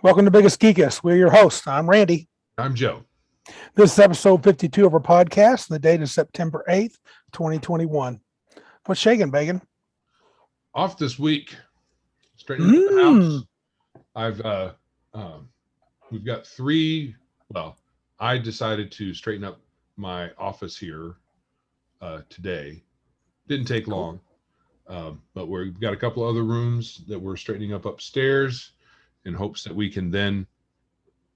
Welcome to Biggest Geekus. We're your hosts. I'm Randy. I'm Joe. This is episode 52 of our podcast. The date is September 8th, 2021. What's shaking, Bacon? Off this week, straightening up the house. We've got three. Well, I decided to straighten up my office here today. Didn't take long, but we've got a couple other rooms that we're straightening up upstairs in hopes that we can then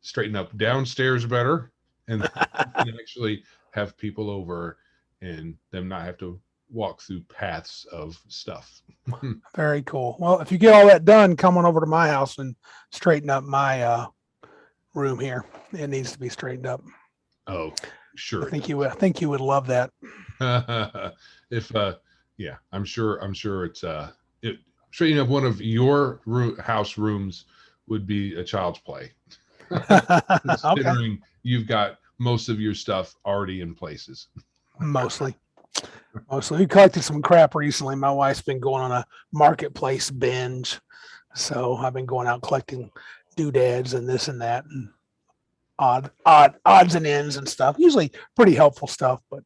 straighten up downstairs better and actually have people over and them not have to walk through paths of stuff. Very cool. Well, if you get all that done, come on over to my house and straighten up my room here. It needs to be straightened up. Oh, sure. I think you would love that. I'm sure it's straightening up one of your house rooms would be a child's play. Considering you've got most of your stuff already in places. Mostly. We collected some crap recently. My wife's been going on a marketplace binge. So I've been going out collecting doodads and this and that and odds and ends and stuff. Usually pretty helpful stuff, but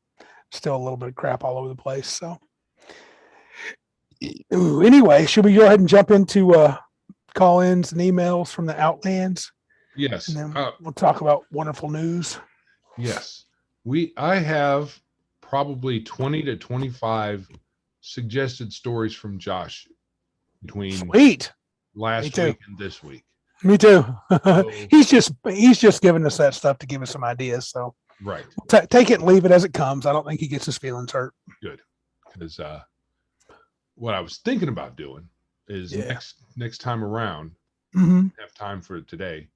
still a little bit of crap all over the place. So anyway, should we go ahead and jump into call-ins and emails from the Outlands? Yes. And then we'll talk about wonderful news. Yes. I have probably 20 to 25 suggested stories from Josh between last week and this week. Me too. So, he's just giving us that stuff to give us some ideas. So right. Take it and leave it as it comes. I don't think he gets his feelings hurt. Good. Because what I was thinking about doing is next time around, have time for it today,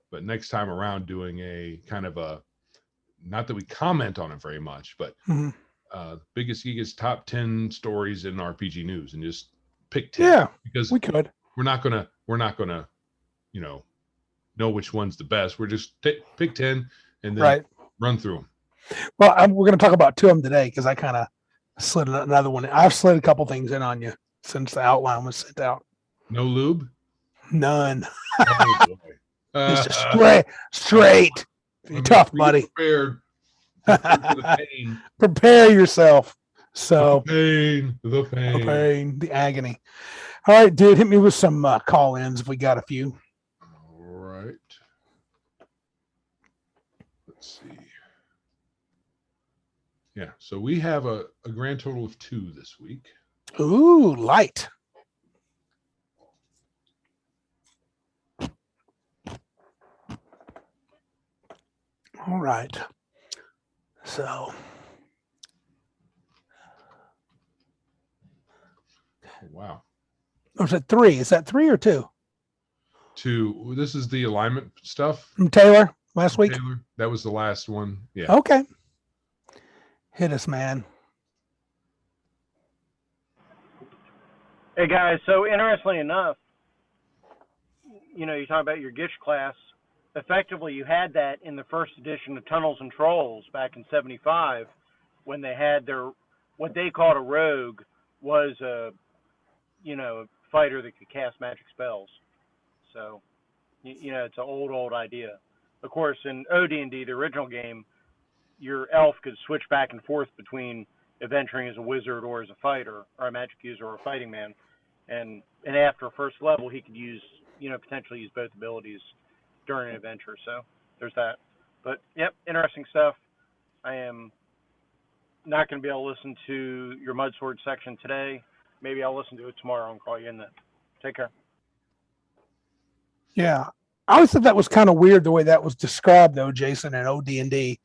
but next time around doing a kind of a, not that we comment on it very much, but Biggest Geek's top 10 stories in RPG news and just pick 10. Yeah, because we could. We're not gonna, know which one's the best. We're just pick 10 and then run through them. Well, we're going to talk about two of them today because I kind of slid another one. I've slid a couple things in on you since the outline was sent out. No lube? None. Oh, boy. Just straight. You're tough, buddy. Prepared for the pain. Prepare yourself. So the pain, the agony. All right, dude, hit me with some call-ins if we got a few. All right. Let's see. Yeah, so we have a grand total of 2 this week. Ooh, light. All right. So. Oh, wow. Or is it 3? Is that 3 or 2? 2. This is the alignment stuff. From Taylor last week? Taylor. That was the last one. Yeah. Okay. Hit us, man. Hey, guys. So, interestingly enough, you talk about your Gish class. Effectively, you had that in the first edition of Tunnels and Trolls back in 75 when they had what they called a rogue was a fighter that could cast magic spells. So, it's an old idea. Of course, in OD&D, the original game, your elf could switch back and forth between adventuring as a wizard or as a fighter, or a magic user or a fighting man. And after first level, he could potentially use both abilities during an adventure. So there's that. But, yep, interesting stuff. I am not going to be able to listen to your Mudsword section today. Maybe I'll listen to it tomorrow and call you in then. Take care. Yeah. I always thought that was kind of weird the way that was described, though, Jason, in OD&D.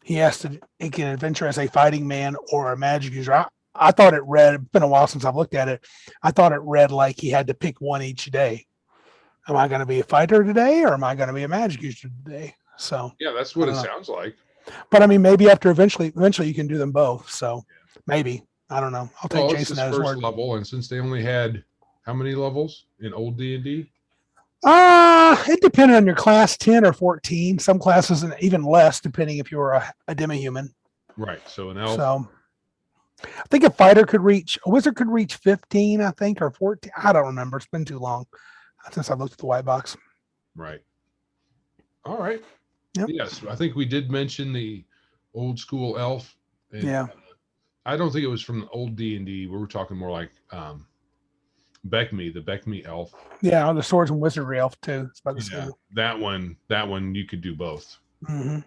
He can adventure as a fighting man or a magic user. I thought it read, it's been a while since I've looked at it. I thought it read like he had to pick one each day. Am I going to be a fighter today or am I going to be a magic user today? So yeah, that's what it sounds like. But I mean, maybe after eventually you can do them both. So maybe, I don't know. I'll take Jason at his word. First level, and since they only had how many levels in old D&D? It depended on your class, 10 or 14. Some classes even less, depending if you were a demi-human. Right. So an elf. So I think a wizard could reach 15, I think, or 14. I don't remember. It's been too long. since I looked at the white box. Right. All right. Yep. Yes, I think we did mention the old school elf. And Yeah. I don't think it was from the old D&D. We were talking more like Beckme, the Beckme elf. Yeah, the swords and wizardry elf too. It's about the Yeah, same. that one you could do both. Mm-hmm.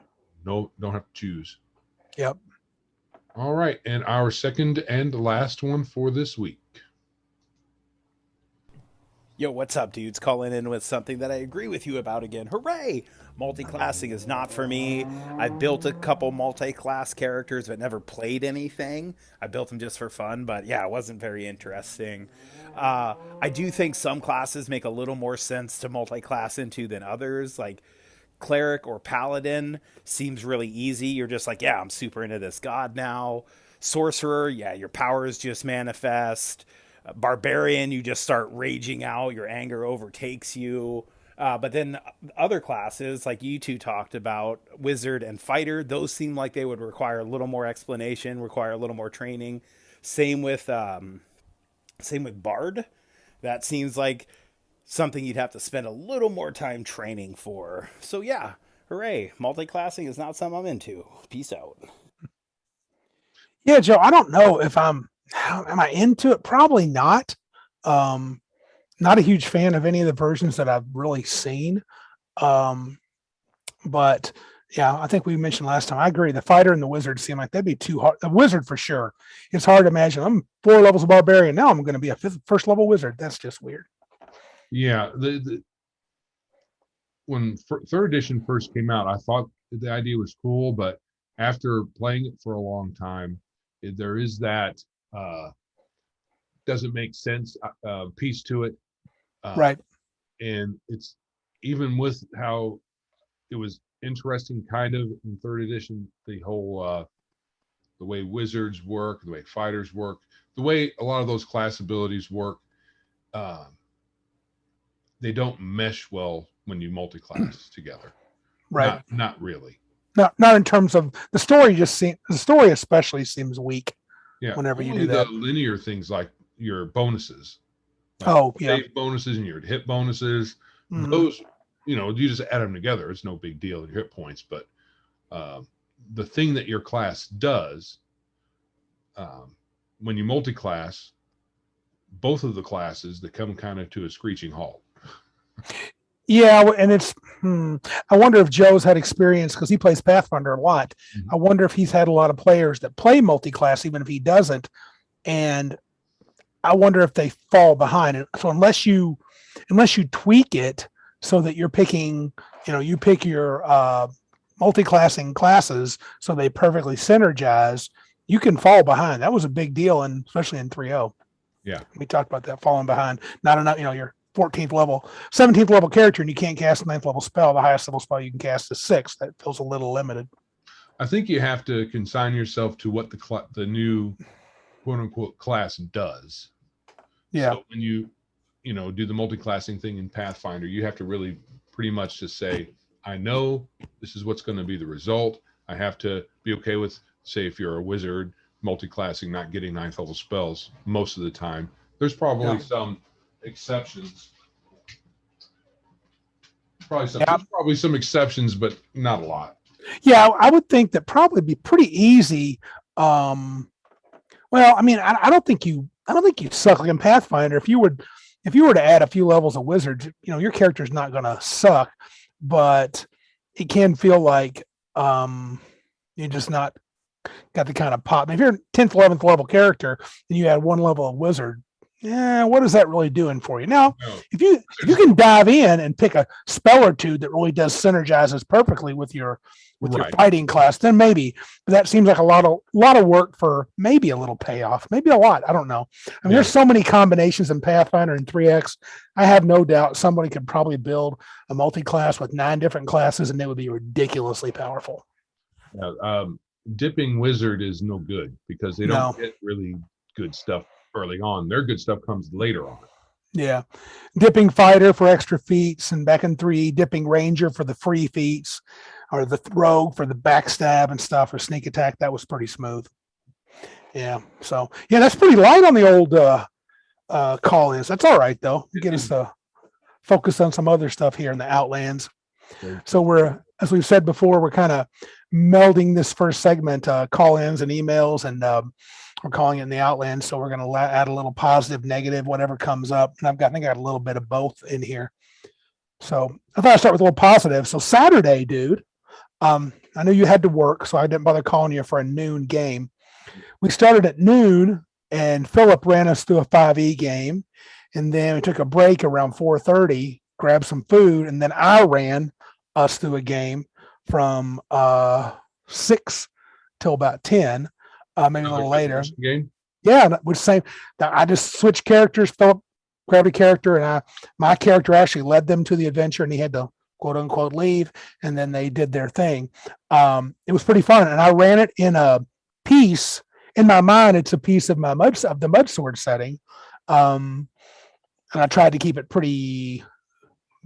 No, don't have to choose. Yep. All right, and our second and last one for this week. Yo, what's up, dudes? Calling in with something that I agree with you about again. Hooray! Multi-classing is not for me. I've built a couple multi-class characters but never played anything. I built them just for fun, but yeah, it wasn't very interesting. I do think some classes make a little more sense to multi-class into than others, like cleric or paladin seems really easy. You're just like, yeah, I'm super into this god now. Sorcerer, yeah, your powers just manifest. Barbarian, you just start raging out, your anger overtakes you. But then other classes, like you two talked about, wizard and fighter, those seem like they would require a little more explanation, require a little more training. Same with bard. That seems like something you'd have to spend a little more time training for. So yeah, hooray! Multi-classing is not something I'm into. Peace out. Yeah, Joe. I don't know if am I into it? Probably not. Not a huge fan of any of the versions that I've really seen. But yeah, I think we mentioned last time. I agree. The fighter and the wizard seem like that'd be too hard. The wizard for sure. It's hard to imagine. I'm 4 levels of barbarian. Now I'm going to be a first level wizard. That's just weird. Yeah, when third edition first came out, I thought the idea was cool, but after playing it for a long time, there is that doesn't make sense piece to it. Right. And it's even with how it was interesting kind of in third edition, the whole the way wizards work, the way fighters work, the way a lot of those class abilities work, they don't mesh well when you multi-class together. Right. Not really. Not in terms of the story. The story especially seems weak. Yeah. Whenever you Only do that, the linear things like your bonuses. Save bonuses and your hit bonuses. Mm-hmm. Those, you just add them together. It's no big deal, your hit points. But the thing that your class does, when you multi-class, both of the classes, they come kind of to a screeching halt. Yeah, and it's. I wonder if Joe's had experience because he plays Pathfinder a lot. Mm-hmm. I wonder if he's had a lot of players that play multi-class, even if he doesn't, and I wonder if they fall behind. So unless you tweak it so that you're picking, you pick your multi-classing classes so they perfectly synergize, you can fall behind. That was a big deal, and especially in 3.0. Yeah, we talked about that, falling behind. Not enough, you're 14th level, 17th level character, and you can't cast a 9th level spell. The highest level spell you can cast is 6. That feels a little limited. I think you have to consign yourself to what the new quote unquote class does. Yeah. So when you do the multi-classing thing in Pathfinder, you have to really pretty much just say, I know this is what's going to be the result. I have to be okay with, say, if you're a wizard, multi-classing, not getting 9th level spells most of the time. There's probably some exceptions. There's probably some exceptions, but not a lot. Yeah, I would think that probably be pretty easy. Well, I mean, I don't think you suck like in Pathfinder. If you were to add a few levels of wizards, your character's not going to suck, but it can feel like you're just not got the kind of pop. If you're a 10th, 11th level character and you add 1 level of wizard, what is that really doing for you? Now, if you can dive in and pick a spell or two that really does synergizes perfectly with your fighting class, then maybe. But that seems like a lot of work for maybe a little payoff, maybe a lot. I don't know. I mean, there's so many combinations in Pathfinder and 3X. I have no doubt somebody could probably build a multi-class with 9 different classes, and they would be ridiculously powerful. Dipping wizard is no good because they don't get really good stuff early on. Their good stuff comes later on. Yeah. Dipping fighter for extra feats, and back in 3, dipping ranger for the free feats, or the rogue for the backstab and stuff, or sneak attack. That was pretty smooth. Yeah. So that's pretty light on the old call-ins. That's all right though. Get us focus on some other stuff here in the Outlands. Okay. So we're, as we've said before, we're kind of melding this first segment, call-ins and emails, and we're calling it in the Outlands. So we're going to add a little positive, negative, whatever comes up. And I think I got a little bit of both in here. So I thought I'd start with a little positive. So Saturday, dude, I knew you had to work, so I didn't bother calling you for a noon game. We started at noon, and Philip ran us through a 5e game, and then we took a break around 4:30, grabbed some food, and then I ran us through a game from 6 till about 10, maybe a little later. Game? Yeah, that was same. I just switched characters. Philip grabbed a character, and my character actually led them to the adventure, and he had to quote unquote leave, and then they did their thing. It was pretty fun, and I ran it in a piece. In my mind, it's a piece of the mud sword setting, and I tried to keep it pretty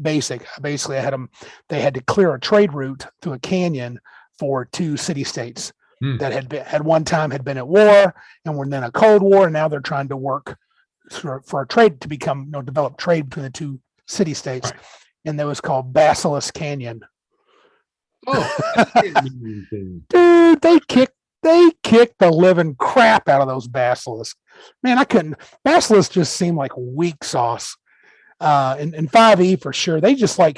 basic. Basically, they had to clear a trade route through a canyon for 2 city states that had one time had been at war and were then a Cold War, and now they're trying to work for a trade to become, develop trade between the 2 city states. Right. And that was called Basilisk Canyon. Oh, dude, they kicked the living crap out of those basilisks. Man, basilisks just seem like weak sauce. In 5e for sure. They just I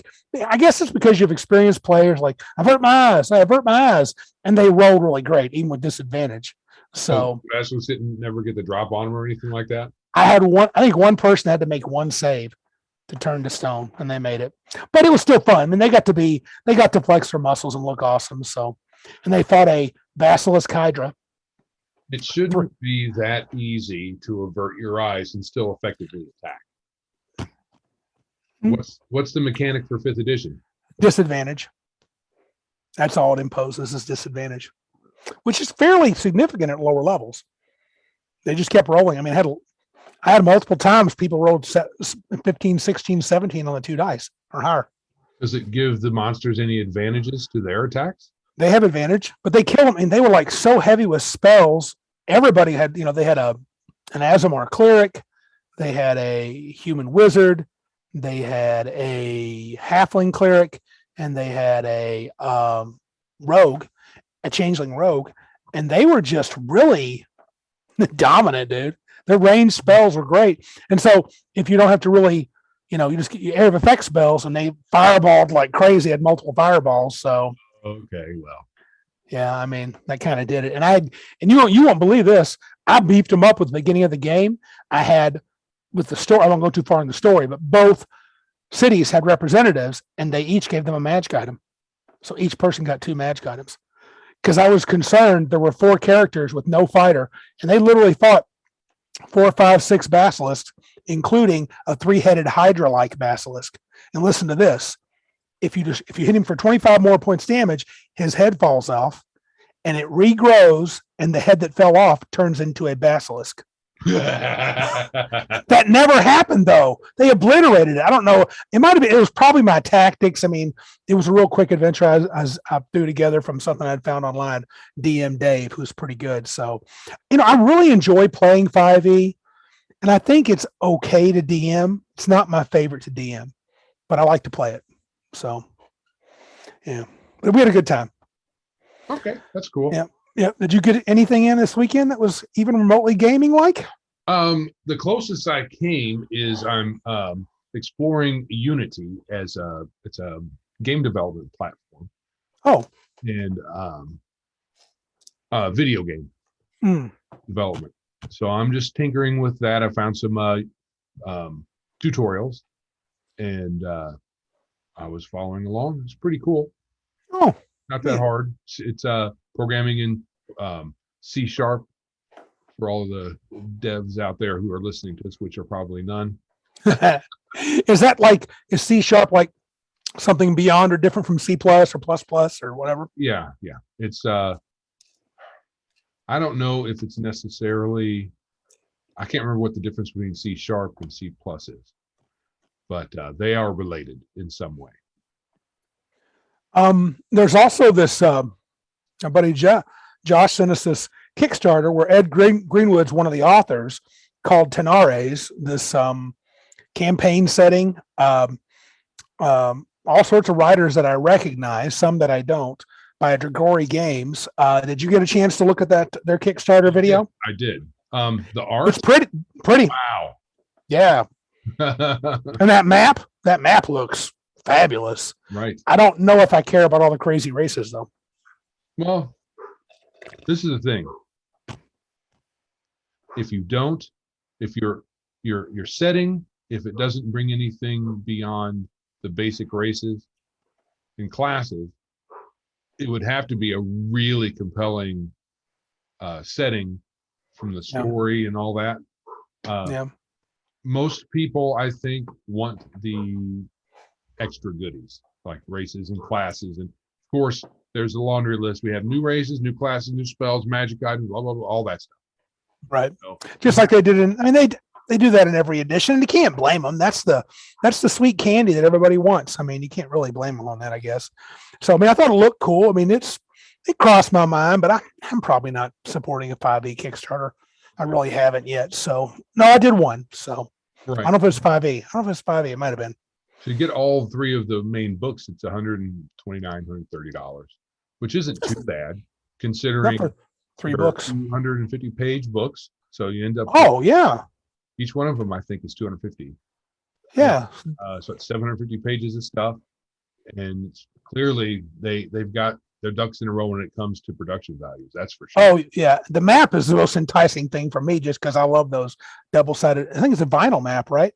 guess it's because you've experienced players like, I avert my eyes, and they rolled really great, even with disadvantage. So Basilisks didn't never get the drop on them or anything like that. I think one person had to make one save to turn to stone, and they made it. But it was still fun. I mean, they got to flex their muscles and look awesome. So, and they fought a Basilisk Hydra. It shouldn't be that easy to avert your eyes and still effectively attack. What's the mechanic for 5th edition? Disadvantage. That's all it imposes, is disadvantage, which is fairly significant at lower levels. They just kept rolling. I mean, I had multiple times people rolled 15, 16, 17 on the 2 dice or higher. Does it give the monsters any advantages to their attacks? They have advantage, but they kill them, and they were so heavy with spells. Everybody had, they had an Azamar cleric, they had a human wizard, they had a halfling cleric, and they had a rogue, a changeling rogue, and they were just really dominant, dude. Their ranged spells were great. And so if you don't have to really, you just get your area of effect spells, and they fireballed like crazy, had multiple fireballs. So okay, well, yeah, I mean, that kind of did it. And you won't believe this, I beefed them up with the beginning of the game. I had, with the story, I won't go too far in the story, but both cities had representatives, and they each gave them a magic item. So each person got 2 magic items, because I was concerned there were 4 characters with no fighter, and they literally fought 4, 5, 6 basilisks, including a 3-headed Hydra-like basilisk. And listen to this: if you hit him for 25 more points damage, his head falls off, and it regrows, and the head that fell off turns into a basilisk. That never happened, though. They obliterated it. I don't know. It was probably my tactics. I mean, it was a real quick adventure I threw together from something I'd found online. DM Dave, who's pretty good. So, I really enjoy playing 5e, and I think it's okay to DM. It's not my favorite to DM, but I like to play it. So, yeah, but we had a good time. Okay, that's cool. Yeah. Yeah. Did you get anything in this weekend that was even remotely gaming like? The closest I came is I'm exploring Unity it's a game development platform. Oh. And video game development. So I'm just tinkering with that. I found some tutorials, and I was following along. It's pretty cool. Oh. Not that hard. It's programming in C# for all of the devs out there who are listening to us, which are probably none. Is C# like something beyond or different from C+ or ++ or whatever? Yeah. It's I don't know if it's necessarily, I can't remember what the difference between C# and C+ is, but they are related in some way. There's also this, our buddy Josh sent us this Kickstarter where Ed Greenwood's one of the authors, called Tenares, this campaign setting. all sorts of writers that I recognize, some that I don't, by Dragori Games. Did you get a chance to look at their Kickstarter video? I did. The It's art. pretty. Wow. Yeah. And that map looks fabulous. Right. I don't know if I care about all the crazy races though. Well, this is the thing. If your setting, if it doesn't bring anything beyond the basic races and classes, it would have to be a really compelling setting from the story and all that. Yeah. Most people, I think, want the extra goodies like races and classes, and of course, there's a laundry list. We have new races, new classes, new spells, magic items, blah blah blah, all that stuff. Right. So, Just like they did they do that in every edition, and you can't blame them. That's the sweet candy that everybody wants. I mean, you can't really blame them on that, I guess. So I mean, I thought it looked cool. I mean, it crossed my mind, but I'm probably not supporting a 5e Kickstarter. I really haven't yet. So no, I did one. So right. I don't know if it's 5e. I don't know if it's 5e. It might have been. So you get all three of the main books, it's $129, $130, which isn't too bad considering Not for 3 they're books. 250-page books. So you end up. Oh yeah. Each one of them, I think, is 250. Yeah. So it's 750 pages of stuff, and clearly they've got their ducks in a row when it comes to production values. That's for sure. Oh yeah. The map is the most enticing thing for me, just because I love those double-sided. I think it's a vinyl map, right?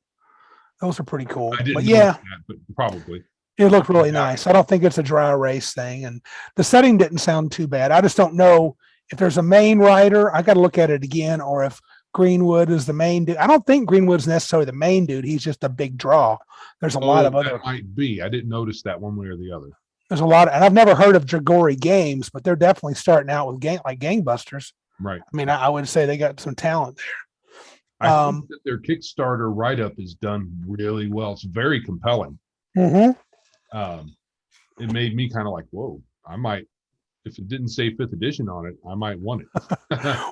Those are pretty cool. I didn't But notice yeah, that, but probably. it looked really nice. I don't think it's a dry erase thing, and the setting didn't sound too bad. I just don't know if there's a main writer. I got to look at it again, or if Greenwood is the main dude. I don't think Greenwood's necessarily the main dude. He's just a big draw. There's a lot of other. That might be. I didn't notice that one way or the other. There's a lot, and I've never heard of Dragori Games, but they're definitely starting out with like gangbusters. Right. I mean, I would say they got some talent there. I think that their Kickstarter write-up is done really well. It's very compelling. Mm-hmm. It made me kind of like, whoa, I might, if it didn't say 5th edition on it, I might want it.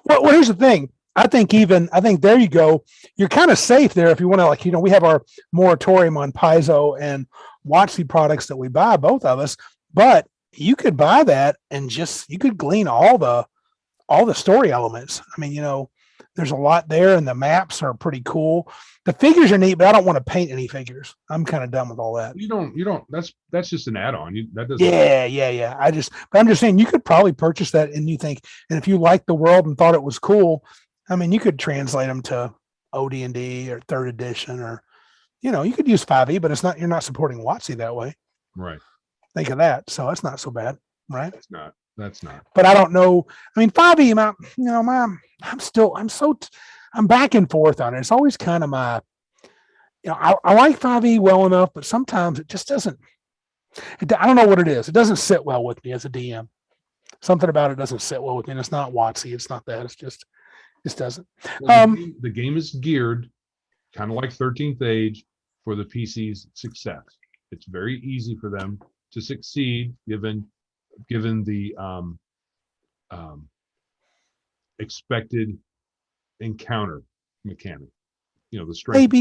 Well, here's the thing. I think there you go. You're kind of safe there if you want to, like, we have our moratorium on Paizo and WotC products that we buy, both of us, but you could buy that and you could glean all the story elements. I mean, there's a lot there, and the maps are pretty cool. The figures are neat, but I don't want to paint any figures. I'm kind of done with all that. You don't, that's just an add-on. That doesn't. Yeah. But I'm just saying you could probably purchase that, and if you liked the world and thought it was cool, I mean, you could translate them to OD&D or 3rd edition, or, you could use 5e, but you're not supporting WotC that way. Right. Think of that. So that's not so bad, right? That's not. But I don't know. I mean, 5e, I'm back and forth on it. It's always kind of my, I like 5e well enough, but sometimes it just doesn't. I don't know what it is. It doesn't sit well with me as a DM. Something about it doesn't sit well with me. And it's not WotC. It's not that. It's just, it doesn't. Well, the game is geared kind of like 13th Age for the PC's success. It's very easy for them to succeed given the expected encounter mechanic. The strength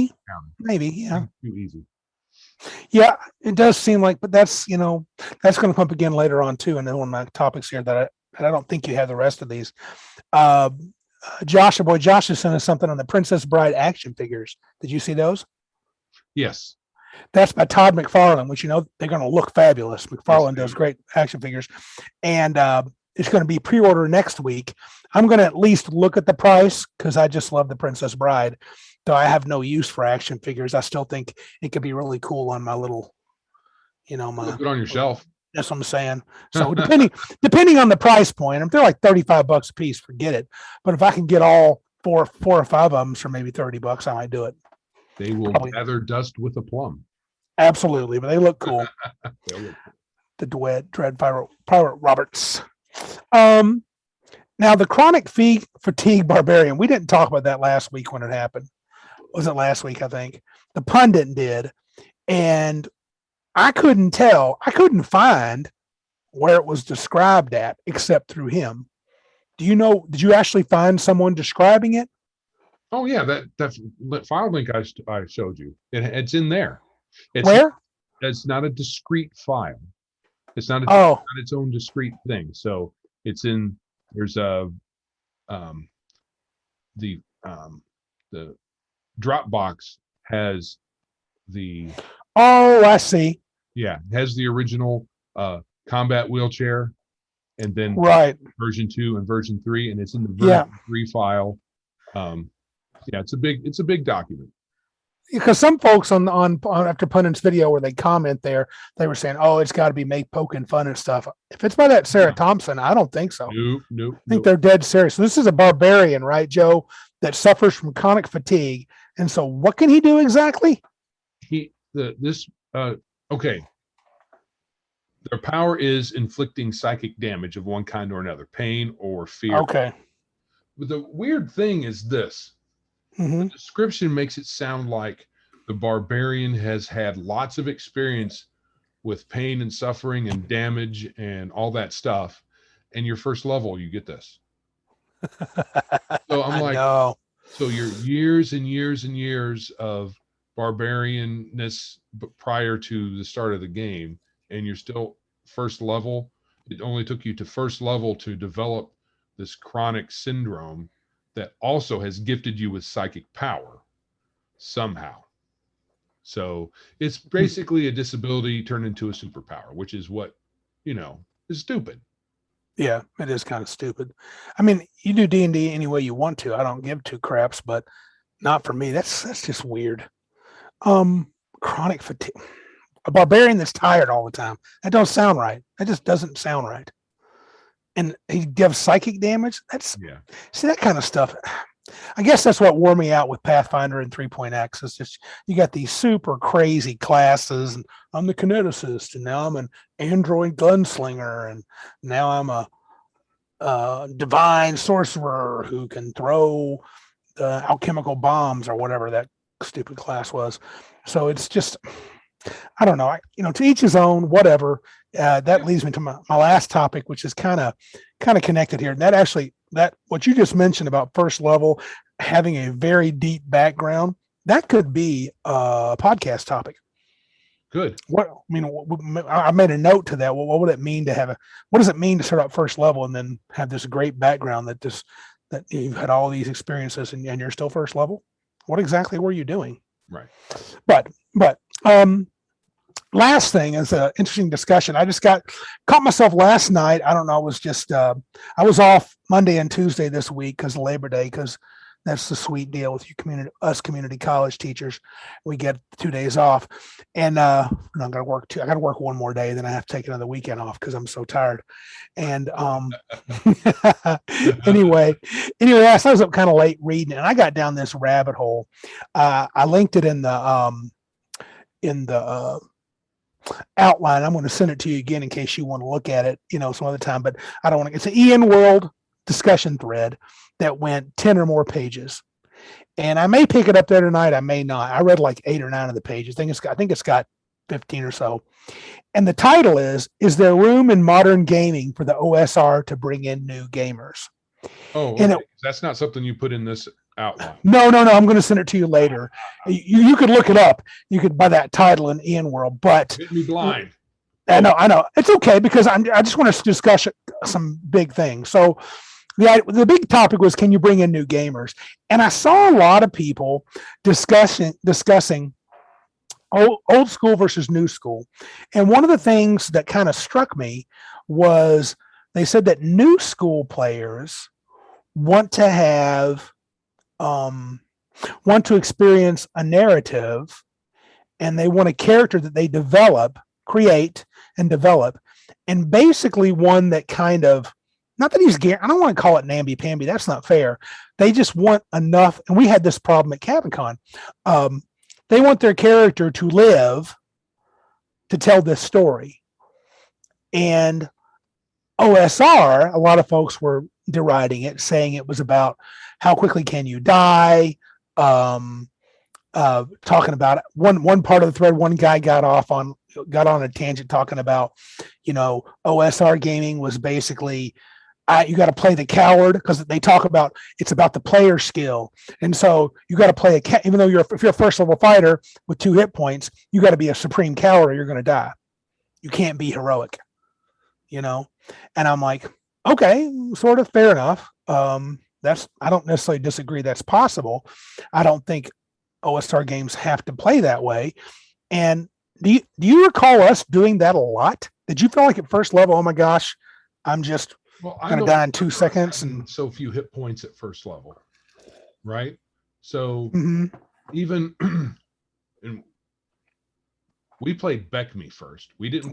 maybe, yeah. Too easy. Yeah, it does seem like, but that's going to come up again later on too. And then one of my topics here that I don't think you have the rest of these. Josh has sent us something on the Princess Bride action figures. Did you see those? Yes. That's by Todd McFarlane, which they're going to look fabulous. McFarlane does great action figures, and it's going to be pre-order next week. I'm going to at least look at the price because I just love the Princess Bride. Though I have no use for action figures, I still think it could be really cool on my little, Look good on your shelf. That's what I'm saying. So depending on the price point, if they're like $35 a piece, forget it. But if I can get all four or 5 of them for maybe $30, I might do it. They will gather dust with a plum. Absolutely, but they look cool. The Dread Pirate Roberts. Now the chronic fatigue barbarian. We didn't talk about that last week when it happened. Was it last week? I think the pundit did, and I couldn't find where it was described at except through him. Did you actually find someone describing it? Oh yeah, that file link I showed you. It's in there. Where? It's not a discrete file. It's not, Oh, not its own discrete thing. So it's in, there's a, um, the Dropbox has the, oh, I see. has the original combat wheelchair, and then Right. version 2 and version 3, and it's in the Yeah. version 3 file. It's a big document. Because some folks on after Pundit's video where they comment there, they were saying, "Oh, it's got to be poking fun and stuff." If it's by that Sarah Yeah. Thompson, I don't think so. Nope. I think they're dead serious. So this is a barbarian, right, Joe, that suffers from chronic fatigue. And so, what can he do exactly? Okay. Their power is inflicting psychic damage of one kind or another, pain or fear. Okay. But the weird thing is this. Mm-hmm. The description makes it sound like the barbarian has had lots of experience with pain and suffering and damage and all that stuff. And your first level, you get this. So I'm like, no. So your years and years and years of barbarianness prior to the start of the game, and you're still first level. It only took you to first level to develop this chronic syndrome that also has gifted you with psychic power somehow. So it's basically a disability turned into a superpower, which is what, is stupid. Yeah, it is kind of stupid. I mean, you do D&D any way you want to. I don't give two craps, but not for me. That's just weird. Chronic fatigue. A barbarian that's tired all the time. That don't sound right. That just doesn't sound right. And he gives psychic damage. See that kind of stuff. I guess that's what wore me out with Pathfinder and 3.x. It's just you got these super crazy classes, and I'm the kineticist, and now I'm an android gunslinger, and now I'm a divine sorcerer who can throw alchemical bombs or whatever that stupid class was. So it's just, I don't know. To each his own. Whatever. That leads me to my last topic, which is kind of connected here. And that what you just mentioned about first level having a very deep background, that could be a podcast topic. Good. I made a note to that. Well, what would it mean to what does it mean to start out first level and then have this great background that you've had all these experiences and you're still first level? What exactly were you doing? Right. But last thing is an interesting discussion. I just caught myself last night. I don't know. I was off Monday and Tuesday this week because of Labor Day, because that's the sweet deal with community college teachers. We get 2 days off, and I'm going to work I got to work one more day. Then I have to take another weekend off because I'm so tired. And anyway, I was up kind of late reading, and I got down this rabbit hole. I linked it in the outline. I'm going to send it to you again in case you want to look at it, some other time, but I don't want to. It's an EnWorld discussion thread that went 10 or more pages, and I may pick it up there tonight. I may not. I read like 8 or 9 of the pages. I think it's got 15 or so. And the title is there room in modern gaming for the OSR to bring in new gamers? Oh, okay. That's not something you put in this outline. No. I'm going to send it to you later. You could look it up. You could buy that title in EnWorld, but hit me blind. I know. It's okay because I just want to discuss some big things. So the big topic was, can you bring in new gamers? And I saw a lot of people discussing old school versus new school. And one of the things that kind of struck me was they said that new school players want to experience a narrative, and they want a character that they create and develop, and basically one that kind of, not that I don't want to call it namby-pamby. That's not fair. They just want enough, and we had this problem at CabinCon. They want their character to live to tell this story. And OSR, a lot of folks were deriding it, saying it was about how quickly can you die, talking about it. One part of the thread, one guy got on a tangent talking about, OSR gaming was basically you got to play the coward because they talk about it's about the player skill, and so you got to play even though if you're a first level fighter with 2 hit points, you got to be a supreme coward or you're going to die. You can't be heroic, you know. And I'm like, okay, sort of fair enough. I don't necessarily disagree that's possible. I don't think OSR games have to play that way. And do you recall us doing that a lot? Did you feel like at first level, oh my gosh, I'm just going to die in 2 seconds and so few hit points at first level, right? So Mhm. even and we played BECME first. We didn't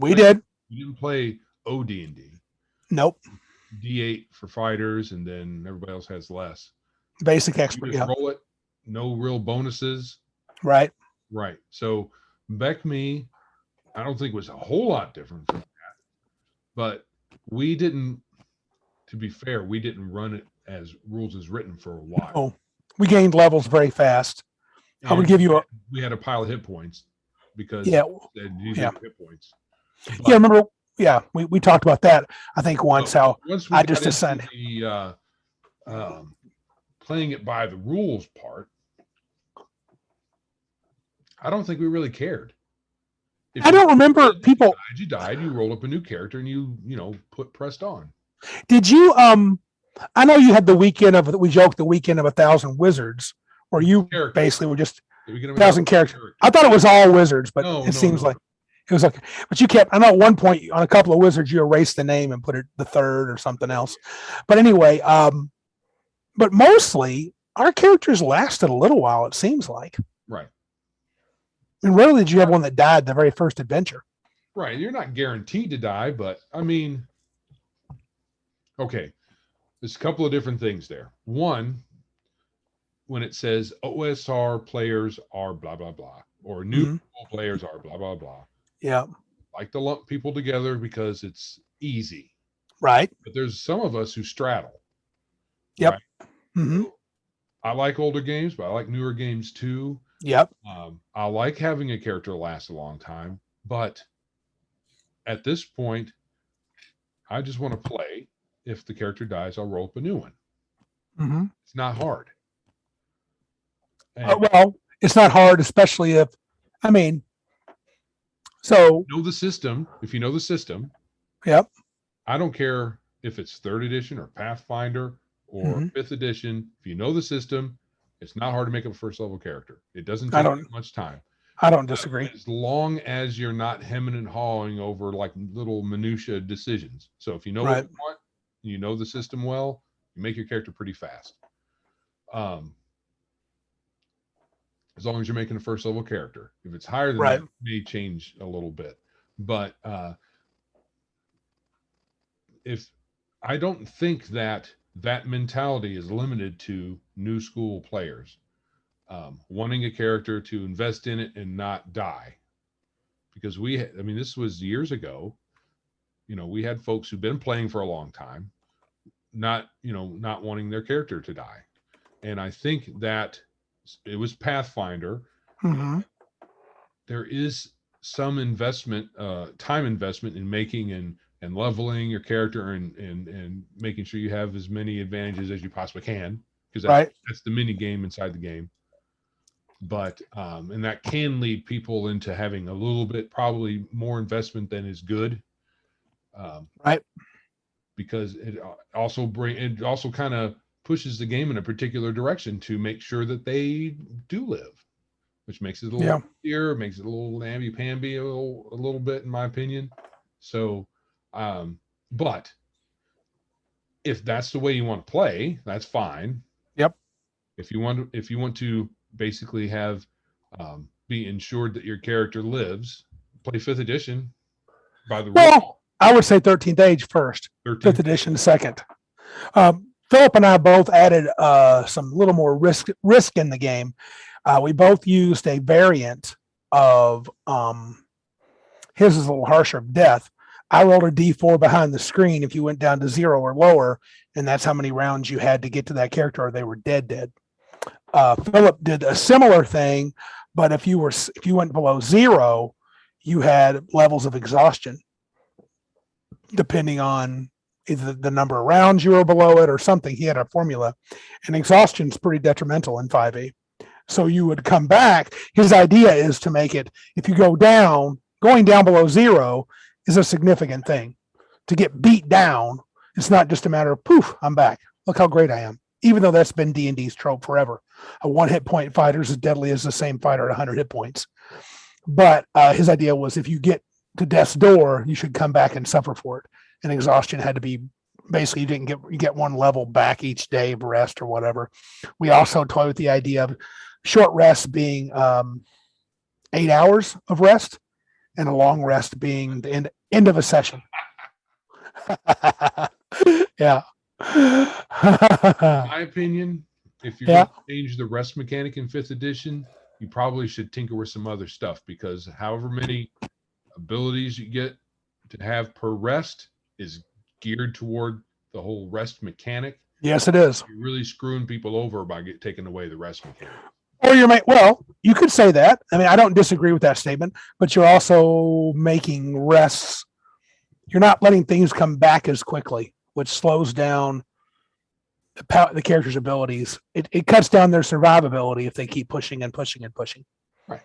play OD&D. Nope. D8 for fighters, and then everybody else has less. Basic You expert, just yeah. roll it, no real bonuses. Right. Right. So BECME, I don't think was a whole lot different from that. But we didn't, to be fair, we didn't run it as rules as written for a while. Oh, we gained levels very fast. I would give you we had a pile of hit points because yeah. these are hit points. But, Yeah, remember, yeah, we talked about that, I think once once we I got just into decided the playing it by the rules part, I don't think we really cared. If I don't remember people. You died, you roll up a new character and you pressed on. Did you I know you had the weekend of we joked the weekend of 1,000 wizards, or you basically were just 1,000 characters. I thought it was all wizards, but it seems like it was okay. But you kept, I know at one point on a couple of wizards you erased the name and put it the third or something else. But anyway, but mostly our characters lasted a little while, it seems like. Right. And rarely did you have one that died the very first adventure. Right. You're not guaranteed to die, but I mean, okay. There's a couple of different things there. One, when it says OSR players are blah, blah, blah, or new players are blah, blah, blah. Yeah. Like to lump people together because it's easy. Right. But there's some of us who straddle. Yep. Right? Mm-hmm. I like older games, but I like newer games too. Yep. I like having a character last a long time, but at this point, I just want to play. If the character dies, I'll roll up a new one. Mm-hmm. It's not hard. And well, it's not hard, especially if, I mean, so know the system. If you know the system, yep. I don't care if it's 3rd edition or Pathfinder or 5th edition. If you know the system, it's not hard to make up a first level character. It doesn't take much time. I don't disagree. As long as you're not hemming and hawing over like little minutia decisions. So if you know what you want, you know the system well, you make your character pretty fast. As long as you're making a first level character. If it's higher than that, it may change a little bit. But if I don't think that mentality is limited to new school players. Wanting a character to invest in it and not die. Because this was years ago. We had folks who've been playing for a long time, not wanting their character to die. And I think that it was Pathfinder. Mm-hmm. There is some investment, time investment in making and leveling your character and making sure you have as many advantages as you possibly can. Because that's the mini game inside the game. But and that can lead people into having a little bit probably more investment than is good. Because it also kind of pushes the game in a particular direction to make sure that they do live, which makes it a little easier, makes it a little namby-pamby a little bit, in my opinion. So, but if that's the way you want to play, that's fine. Yep. If you want to basically have be ensured that your character lives, play 5th edition by the rules. I would say 13th age first, 5th edition second. Philip and I both added some little more risk in the game. We both used a variant of his is a little harsher, death. I rolled a D4 behind the screen if you went down to 0 or lower, and that's how many rounds you had to get to that character, or they were dead. Philip did a similar thing, but if you went below 0, you had levels of exhaustion, depending on either the number of rounds you were below it or something. He had a formula, and exhaustion's pretty detrimental in 5e. So you would come back. His idea is to make it, if you go down, going down below 0 is a significant thing. To get beat down, it's not just a matter of poof, I'm back. Look how great I am. Even though that's been D&D's trope forever. A 1 hit point fighter is as deadly as the same fighter at 100 hit points. But his idea was if you get to death's door, you should come back and suffer for it. And exhaustion had to be basically you get 1 level back each day of rest or whatever. We also toyed with the idea of short rest being 8 hours of rest and a long rest being the end of a session. Yeah. In my opinion, if you're Yeah. going to change the rest mechanic in 5th edition, you probably should tinker with some other stuff, because however many abilities you get to have per rest is geared toward the whole rest mechanic. Yes, it is. You're really screwing people over by taking away the rest mechanic. Or well, you could say that. I mean, I don't disagree with that statement, but you're also making rests. You're not letting things come back as quickly, which slows down the character's abilities. It cuts down their survivability if they keep pushing and pushing and pushing. Right.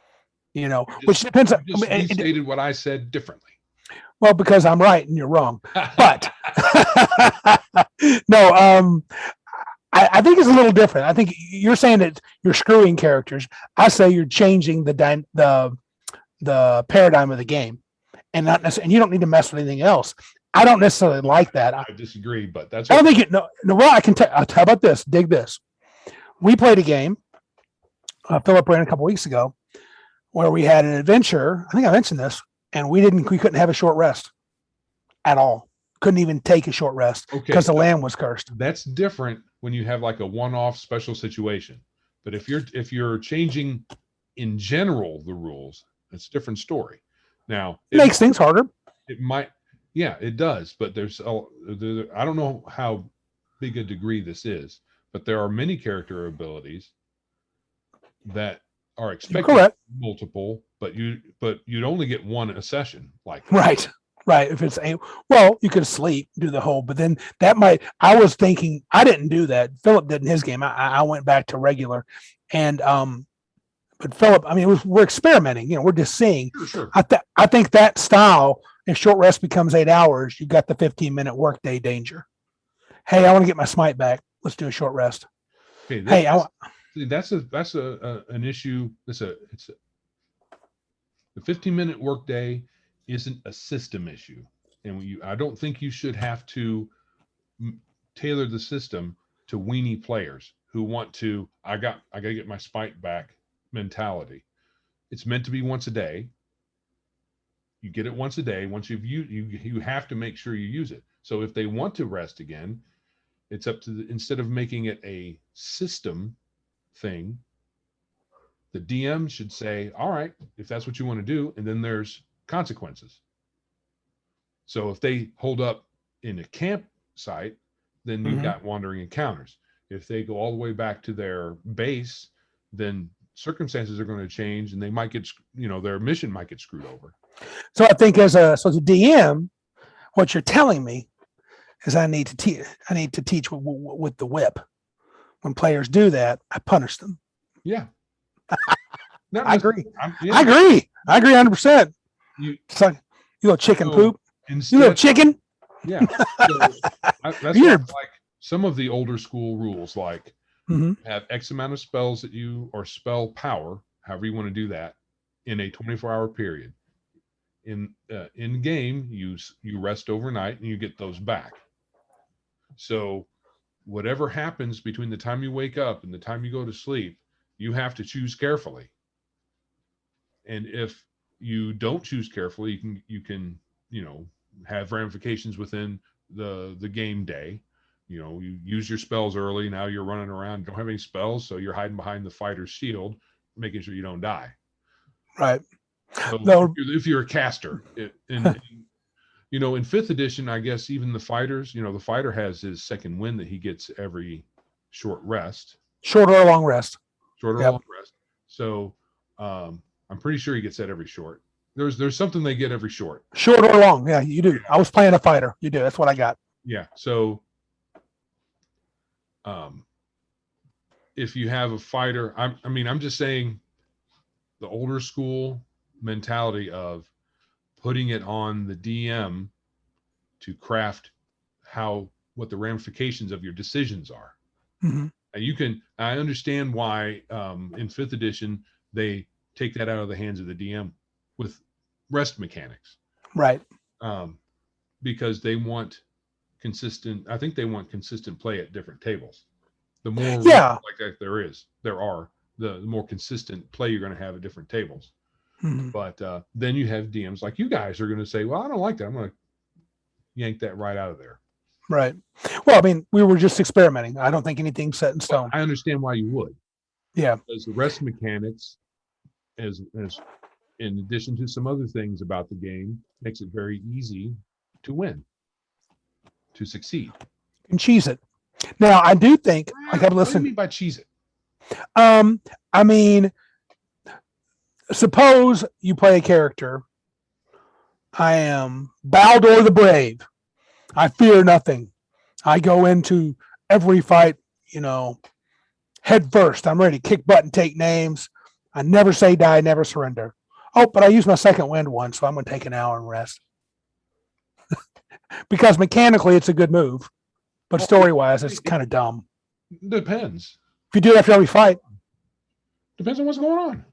Which depends on. You just restated what I said differently. Well, because I'm right and you're wrong. But no, I think it's a little different. I think you're saying that you're screwing characters. I say you're changing the paradigm of the game, and not necessarily. And you don't need to mess with anything else. I don't necessarily like that. I disagree, but that's. I don't think it. No. Well, I can tell. How about this? Dig this. We played a game. Philip ran a couple weeks ago, where we had an adventure. I think I mentioned this, and we couldn't have a short rest at all. Couldn't even take a short rest because the land was cursed. That's different when you have like a one-off special situation. But if you're changing in general the rules, it's a different story. Now It makes things harder. It might, yeah, it does. But I don't know how big a degree this is, but there are many character abilities that are expected multiple, but you'd only get one a session. Like Right. If it's you could sleep, do the whole, but then I was thinking, I didn't do that. Philip did in his game. I went back to regular, and but Philip, I mean, we're experimenting. We're just seeing. Sure. I think that style, if short rest becomes 8 hours, you got the 15-minute workday danger. Hey, I want to get my smite back. Let's do a short rest. Okay, that's an issue. The 15-minute workday isn't a system issue, and I don't think you should have to tailor the system to weenie players who want to I gotta get my spike back mentality. It's meant to be once a day. You get it once a day. Once you have to make sure you use it. So if they want to rest again, it's up to instead of making it a system thing, the DM should say, all right, if that's what you want to do, and then there's consequences. So if they hold up in a campsite, then you've got wandering encounters. If they go all the way back to their base, then circumstances are going to change, and they might get, their mission might get screwed over. So I think as a DM, what you're telling me is I need to teach with the whip. When players do that, I punish them. Yeah. I agree. I agree 100%. It's like, you little chicken poop. You little chicken. Yeah. So that's like some of the older school rules, like have X amount of spells that or spell power, however you want to do that, in a 24-hour period. In game, you rest overnight and you get those back. So whatever happens between the time you wake up and the time you go to sleep, you have to choose carefully. And if you don't choose carefully, you can have ramifications within the game day. You use your spells early. Now you're running around, don't have any spells, so you're hiding behind the fighter's shield, making sure you don't die. Right. So if you're a caster, in 5th edition, I guess even the fighters, the fighter has his second wind that he gets every short rest. Short or long rest. Short or long rest. So I'm pretty sure he gets that every short. There's something they get every short. Short or long. Yeah, you do. I was playing a fighter. You do. That's what I got. Yeah. So, if you have a fighter, I'm just saying the older school mentality of putting it on the DM to craft what the ramifications of your decisions are. Mm-hmm. And I understand why in 5th edition they take that out of the hands of the DM with rest mechanics. Right. Because they want consistent, I think they want consistent play at different tables. The more like that there are, the more consistent play you're going to have at different tables. Mm-hmm. But then you have DMs like you guys are going to say, well, I don't like that. I'm going to yank that right out of there. Right. Well, I mean, we were just experimenting. I don't think anything's set in stone. Well, I understand why you would. Yeah. Because the rest mechanics, as in addition to some other things about the game, makes it very easy to win, to succeed. And cheese it. Now, I do think, like I've What do you listened. mean by cheese it? I mean, suppose you play a character. I am Baldur the Brave. I fear nothing. I go into every fight, head first. I'm ready to kick butt and take names. I never say die, never surrender. Oh, but I use my second wind one, so I'm going to take an hour and rest. Because mechanically, it's a good move. But story-wise, it's kind of dumb. Depends. If you do it after every fight. Depends on what's going on.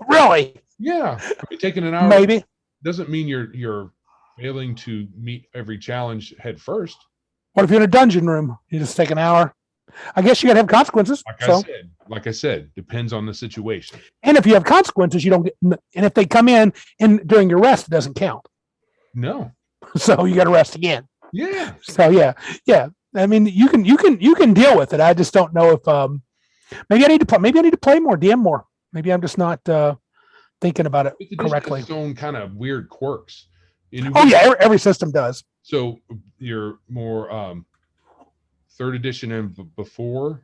Really? Yeah. Taking an hour Maybe. doesn't mean you're failing to meet every challenge head first. What if you're in a dungeon room? You just take an hour. I guess you got to have consequences. Like I said, depends on the situation. And if you have consequences, you don't get. And if they come in during your rest, it doesn't count. No. So you got to rest again. Yeah. So yeah. I mean, you can deal with it. I just don't know if maybe I need to play more, DM more. Maybe I'm just not thinking about it correctly. Its own kind of weird quirks. Every system does. So you're more 3rd edition and before,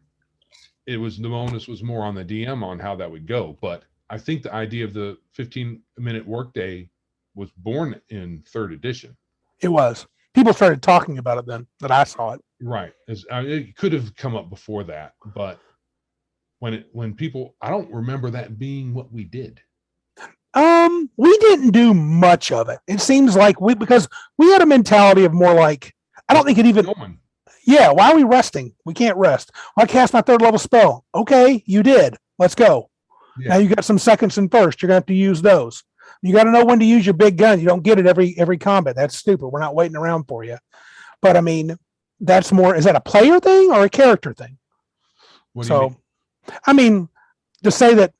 the onus was more on the DM on how that would go. But I think the idea of the 15-minute workday was born in 3rd edition. It was. People started talking about it then that I saw it. Right. It could have come up before that, but when people, I don't remember that being what we did. We didn't do much of it. It seems like because we had a mentality of more like, I don't think it even. Yeah, why are we resting? We can't rest. Well, I cast my 3rd level spell. Okay, you did. Let's go. Yeah. Now you got some seconds and first. You're gonna have to use those. You got to know when to use your big gun. You don't get it every combat. That's stupid. We're not waiting around for you. But I mean, that's more. Is that a player thing or a character thing? What do you mean? I mean, to say that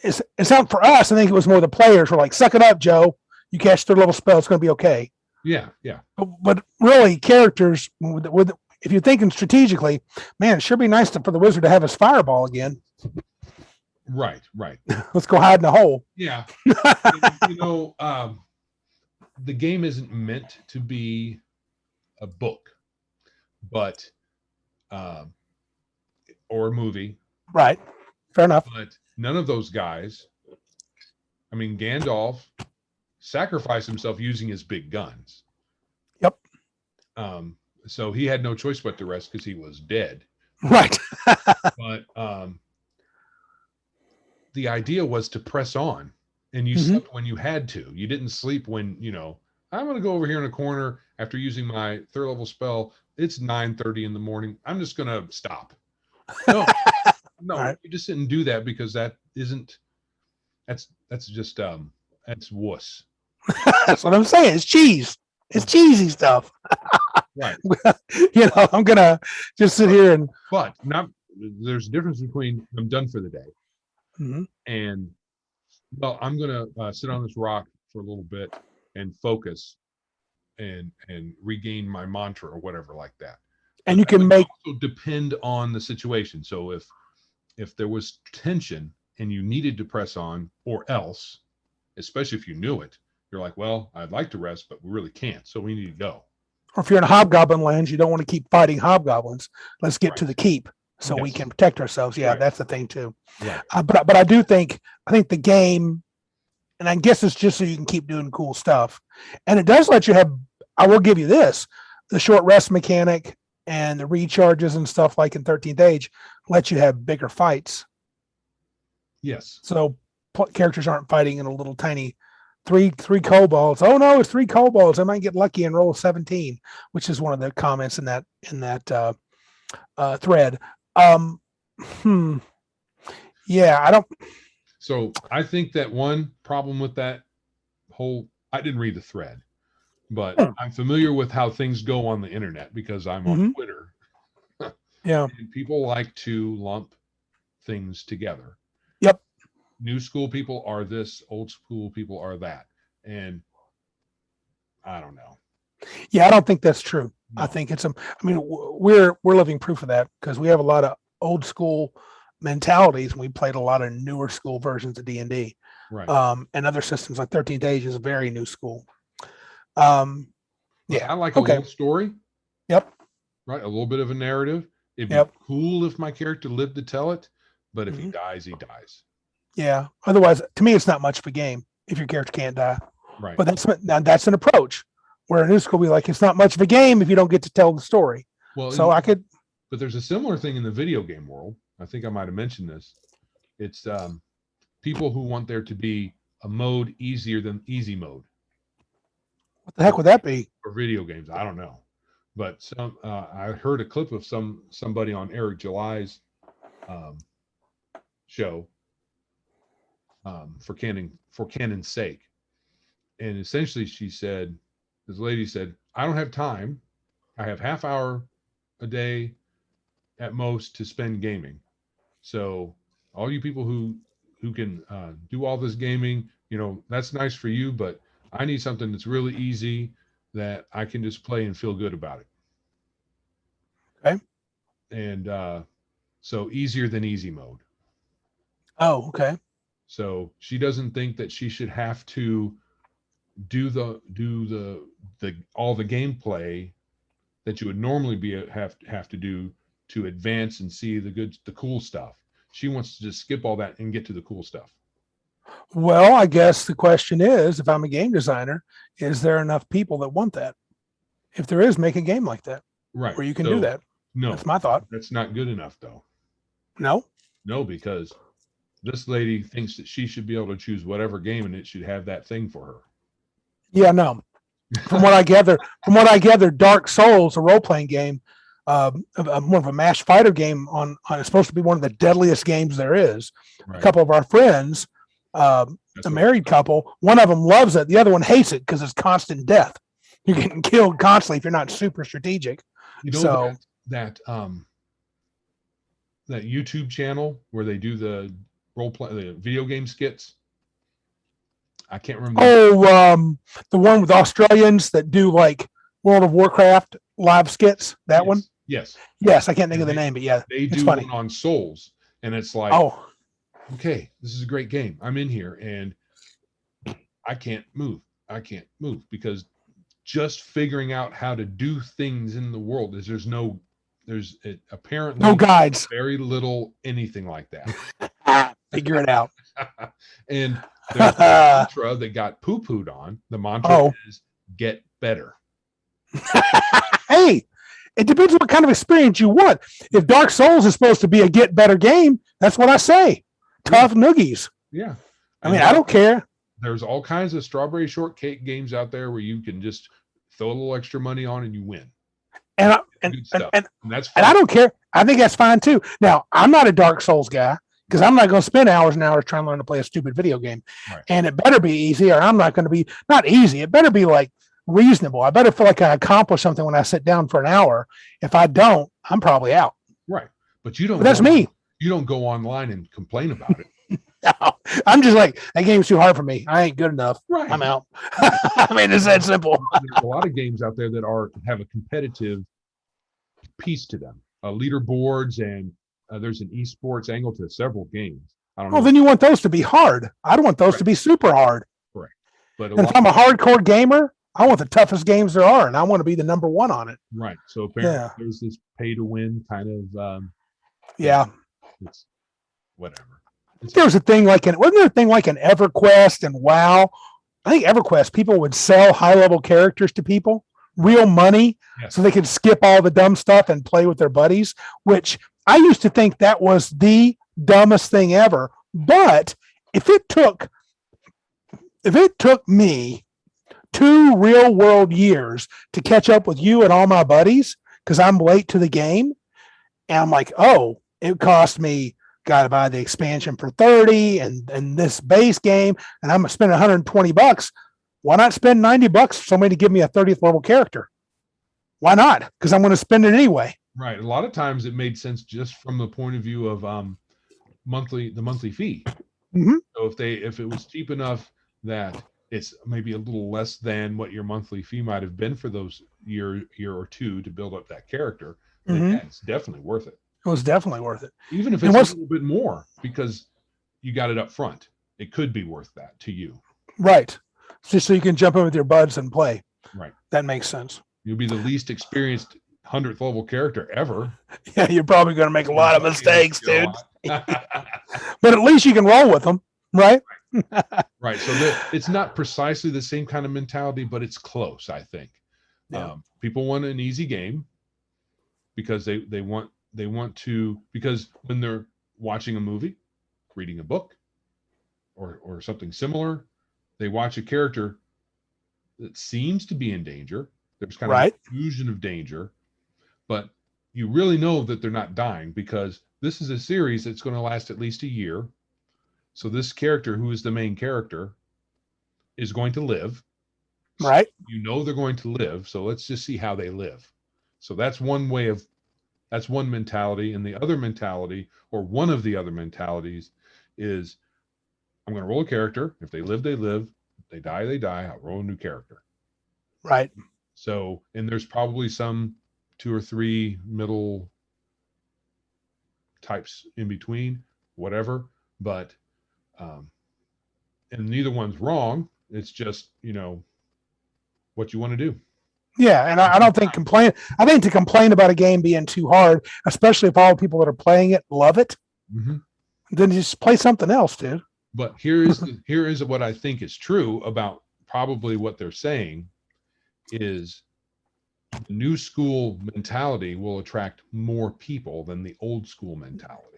it's not for us. I think it was more the players were like, "Suck it up, Joe. You cast 3rd level spell. It's going to be okay." Yeah. But really, characters with if you're thinking strategically, man, it sure be nice for the wizard to have his fireball again. Right. Let's go hide in a hole. Yeah. The game isn't meant to be a book, but or a movie. Right. Fair enough. But none of those guys, I mean, Gandalf sacrificed himself using his big guns. Yep. So he had no choice but to rest because he was dead. Right. But the idea was to press on, and you slept when you had to. You didn't sleep when, I'm going to go over here in a corner after using my 3rd level spell. It's 9:30 in the morning. I'm just going to stop. No, right. You just didn't do that because that's wuss. That's what I'm saying. It's cheese. It's cheesy stuff. Right. I'm going to just sit here and. But there's a difference between I'm done for the day. Mm-hmm. And I'm gonna sit on this rock for a little bit and focus and regain my mantra or whatever like that. And you can also depend on the situation. So if there was tension and you needed to press on, or else, especially if you knew it, you're like, well, I'd like to rest, but we really can't, so we need to go. Or if you're in hobgoblin lands, you don't want to keep fighting hobgoblins. Let's get to the keep. So we can protect ourselves. Yeah, that's the thing too. Right. But I do think the game, and I guess it's just so you can keep doing cool stuff. And it does let you have, I will give you this, the short rest mechanic and the recharges and stuff like in 13th Age let you have bigger fights. Yes. So characters aren't fighting in a little tiny three kobolds. Oh no, it's 3 kobolds. I might get lucky and roll a 17, which is one of the comments in that thread. Yeah, I don't. So I think that one problem with that whole, I didn't read the thread, but I'm familiar with how things go on the internet because I'm on Twitter. Yeah. And people like to lump things together. Yep. New school people are this, old school people are that. And I don't know. Yeah, I don't think that's true. No. I think it's I mean, we're living proof of that because we have a lot of old school mentalities and we played a lot of newer school versions of D&D. Right. And other systems like 13th Age is very new school. Yeah. I like a Okay. little story. Yep. Right. A little bit of a narrative. It'd be Yep. cool if my character lived to tell it, but if he dies, he dies. Yeah. Otherwise, to me, it's not much of a game if your character can't die. Right. But that's an approach where a new school will be like, it's not much of a game if you don't get to tell the story. Well, So I could. But there's a similar thing in the video game world. I think I might have mentioned this. It's people who want there to be a mode easier than easy mode. What the heck would that be? For video games, I don't know. But I heard a clip of somebody on Eric July's show for canon's sake, and essentially this lady said, I don't have time. I have half hour a day at most to spend gaming. So all you people who can do all this gaming, that's nice for you, but I need something that's really easy that I can just play and feel good about it. Okay. And so easier than easy mode. Oh, okay. So she doesn't think that she should have to do all the gameplay that you would normally have to do to advance and see the cool stuff. She wants to just skip all that and get to the cool stuff. Well, I guess the question is, if I'm a game designer, is there enough people that want that? If there is, make a game like that. Right. Where you can do that. No. That's my thought. That's not good enough though. No? No, because this lady thinks that she should be able to choose whatever game and it should have that thing for her. Yeah, no. From what I gather, Dark Souls, a role-playing game, more of a mass fighter game on it's supposed to be one of the deadliest games there is. Right. A couple of our friends, a married couple, one of them loves it. The other one hates it because it's constant death. You're getting killed constantly if you're not super strategic. That YouTube channel where they do the the video game skits. I can't remember. The one with Australians that do like World of Warcraft live skits. That one. Yes. Yes, I can't think of the name, but yeah, they do funny. one on Souls, and it's like, okay, this is a great game. I'm in here, and I can't move. Because just figuring out how to do things in the world there's apparently no guides, very little anything like that. Figure it out. And there's a mantra that got poo-pooed on. The mantra is get better. Hey, it depends on what kind of experience you want. If Dark Souls is supposed to be a get better game, that's what I say. Tough noogies. Yeah. I mean, I don't care. There's all kinds of strawberry shortcake games out there where you can just throw a little extra money on and you win. And that's fine. And I don't care. I think that's fine too. Now, I'm not a Dark Souls guy because I'm not going to spend hours and hours trying to learn to play a stupid video game. Right. And it better be easy, or I'm not going to be not easy. It better be like reasonable. I better feel like I accomplished something when I sit down for an hour. If I don't, I'm probably out. Right. But you don't. But that's me. You don't go online and complain about it. No, I'm just like, that game's too hard for me. I ain't good enough. Right. I'm out. I mean, it's that simple. There's a lot of games out there that have a competitive piece to them. Leaderboards, and there's an esports angle to several games. I don't know. Well, then you want those to be hard. I don't want those to be super hard. Correct. But if I'm a hardcore gamer, I want the toughest games there are, and I want to be the number one on it. Right. So apparently there's this pay to win kind of. It's whatever. There's a thing like wasn't there a thing like an EverQuest and WoW? I think EverQuest people would sell high level characters to people real money, Yes. so they could skip all the dumb stuff and play with their buddies, which I used to think that was the dumbest thing ever. But if it took me 2 real world years to catch up with you and all my buddies because I'm late to the game, and I'm like, oh, it cost me, got to buy the expansion for 30 and this base game, and I'm spending $120. Why not spend $90 for somebody to give me a 30th level character? Why not? Because I'm going to spend it anyway. Right. A lot of times it made sense just from the point of view of the monthly fee. Mm-hmm. So if it was cheap enough that it's maybe a little less than what your monthly fee might have been for those year or two to build up that character, then yeah, it's definitely worth it. It was definitely worth it. Even if it's a little bit more because you got it up front, it could be worth that to you. Right. Just so you can jump in with your buds and play. Right. That makes sense. You'll be the least experienced 100th level character ever. Yeah, you're probably going to make a lot of mistakes, dude. But at least you can roll with them, right? Right. So it's not precisely the same kind of mentality, but it's close, I think. Yeah. People want an easy game because they want to, because when they're watching a movie, reading a book, or something similar, they watch a character that seems to be in danger. There's kind of an illusion of danger, but you really know that they're not dying because this is a series that's going to last at least a year. So this character, who is the main character, is going to live. Right. So you know they're going to live. So let's just see how they live. So that's one mentality. And the other mentality, or one of the other mentalities, is I'm going to roll a character. If they live, they live. If they die, they die. I'll roll a new character. Right. So, and there's probably some 2 or 3 middle types in between, whatever. But, and neither one's wrong. It's just, what you want to do. Yeah, and I don't think I think to complain about a game being too hard, especially if all the people that are playing it love it, then just play something else, dude. But here is what I think is true about probably what they're saying is the new school mentality will attract more people than the old school mentality.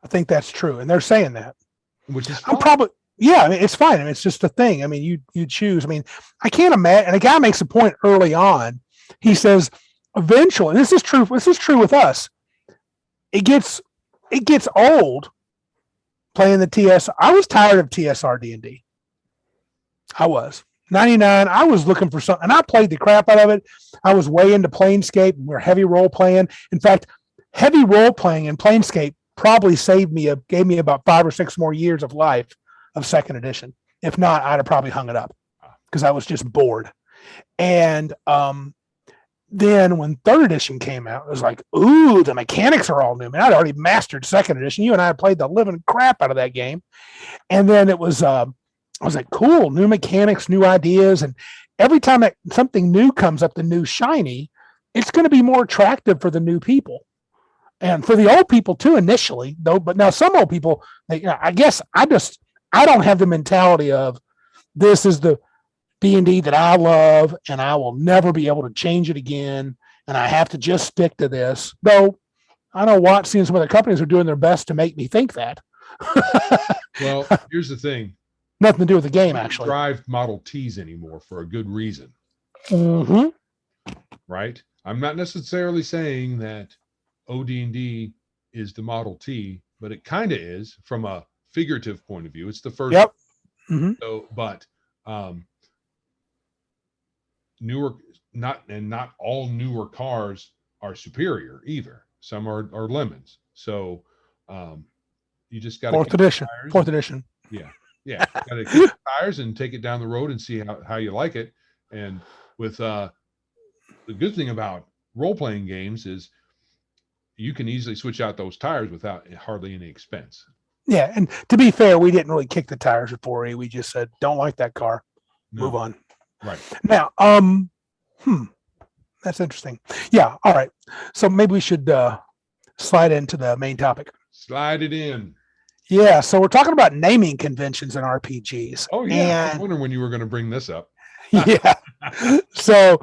I think that's true, and they're saying that. Which is fine. I mean, it's fine. I mean, it's just a thing. I mean, you choose. I mean, I can't imagine. And a guy makes a point early on. He says, eventually, and this is true with us. It gets old playing the TS. I was tired of TSR D&D. I was 99. I was looking for something, and I played the crap out of it. I was way into Planescape. We were heavy role playing. In fact, heavy role playing in Planescape probably gave me about 5 or 6 more years of life of second edition. If not, I'd have probably hung it up because I was just bored. And then when third edition came out, it was like, ooh, the mechanics are all new. Man, I'd already mastered second edition. You and I played the living crap out of that game. And then it was, I was like, cool, new mechanics, new ideas. And every time something new comes up, the new shiny, it's going to be more attractive for the new people. And for the old people too, initially, though. But now some old people, I guess I don't have the mentality of this is the D&D that I love and I will never be able to change it again. And I have to just stick to this. Though I know WotC and some other companies are doing their best to make me think that. Well, here's the thing. Nothing to do with the game, actually. Drive Model Ts anymore for a good reason. Mm-hmm. Right? I'm not necessarily saying that OD&D is the Model T, but it kind of is from a figurative point of view. It's the first. Yep. Mm-hmm. So, but not all newer cars are superior either. Some are lemons. So you just got Fourth edition. Yeah. Got to keep the tires and take it down the road and see how you like it. And with the good thing about role-playing games is you can easily switch out those tires without hardly any expense. Yeah, and to be fair, we didn't really kick the tires at 4E. We just said, don't like that car. Move on. Right. Now, that's interesting. Yeah, all right. So maybe we should slide into the main topic. Slide it in. Yeah, so we're talking about naming conventions in RPGs. Oh, yeah. I was wondering when you were going to bring this up. Yeah. So,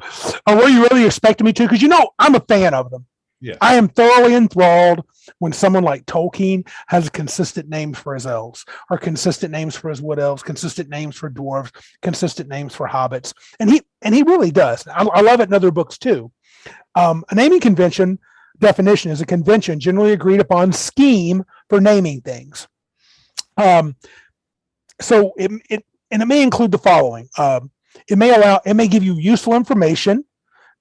were you really expecting me to? Because I'm a fan of them. Yes. I am thoroughly enthralled when someone like Tolkien has consistent names for his elves, or consistent names for his wood elves, consistent names for dwarves, consistent names for hobbits, and he really does. I love it in other books too. A naming convention definition is a convention generally agreed upon scheme for naming things. So it may include the following. It may give you useful information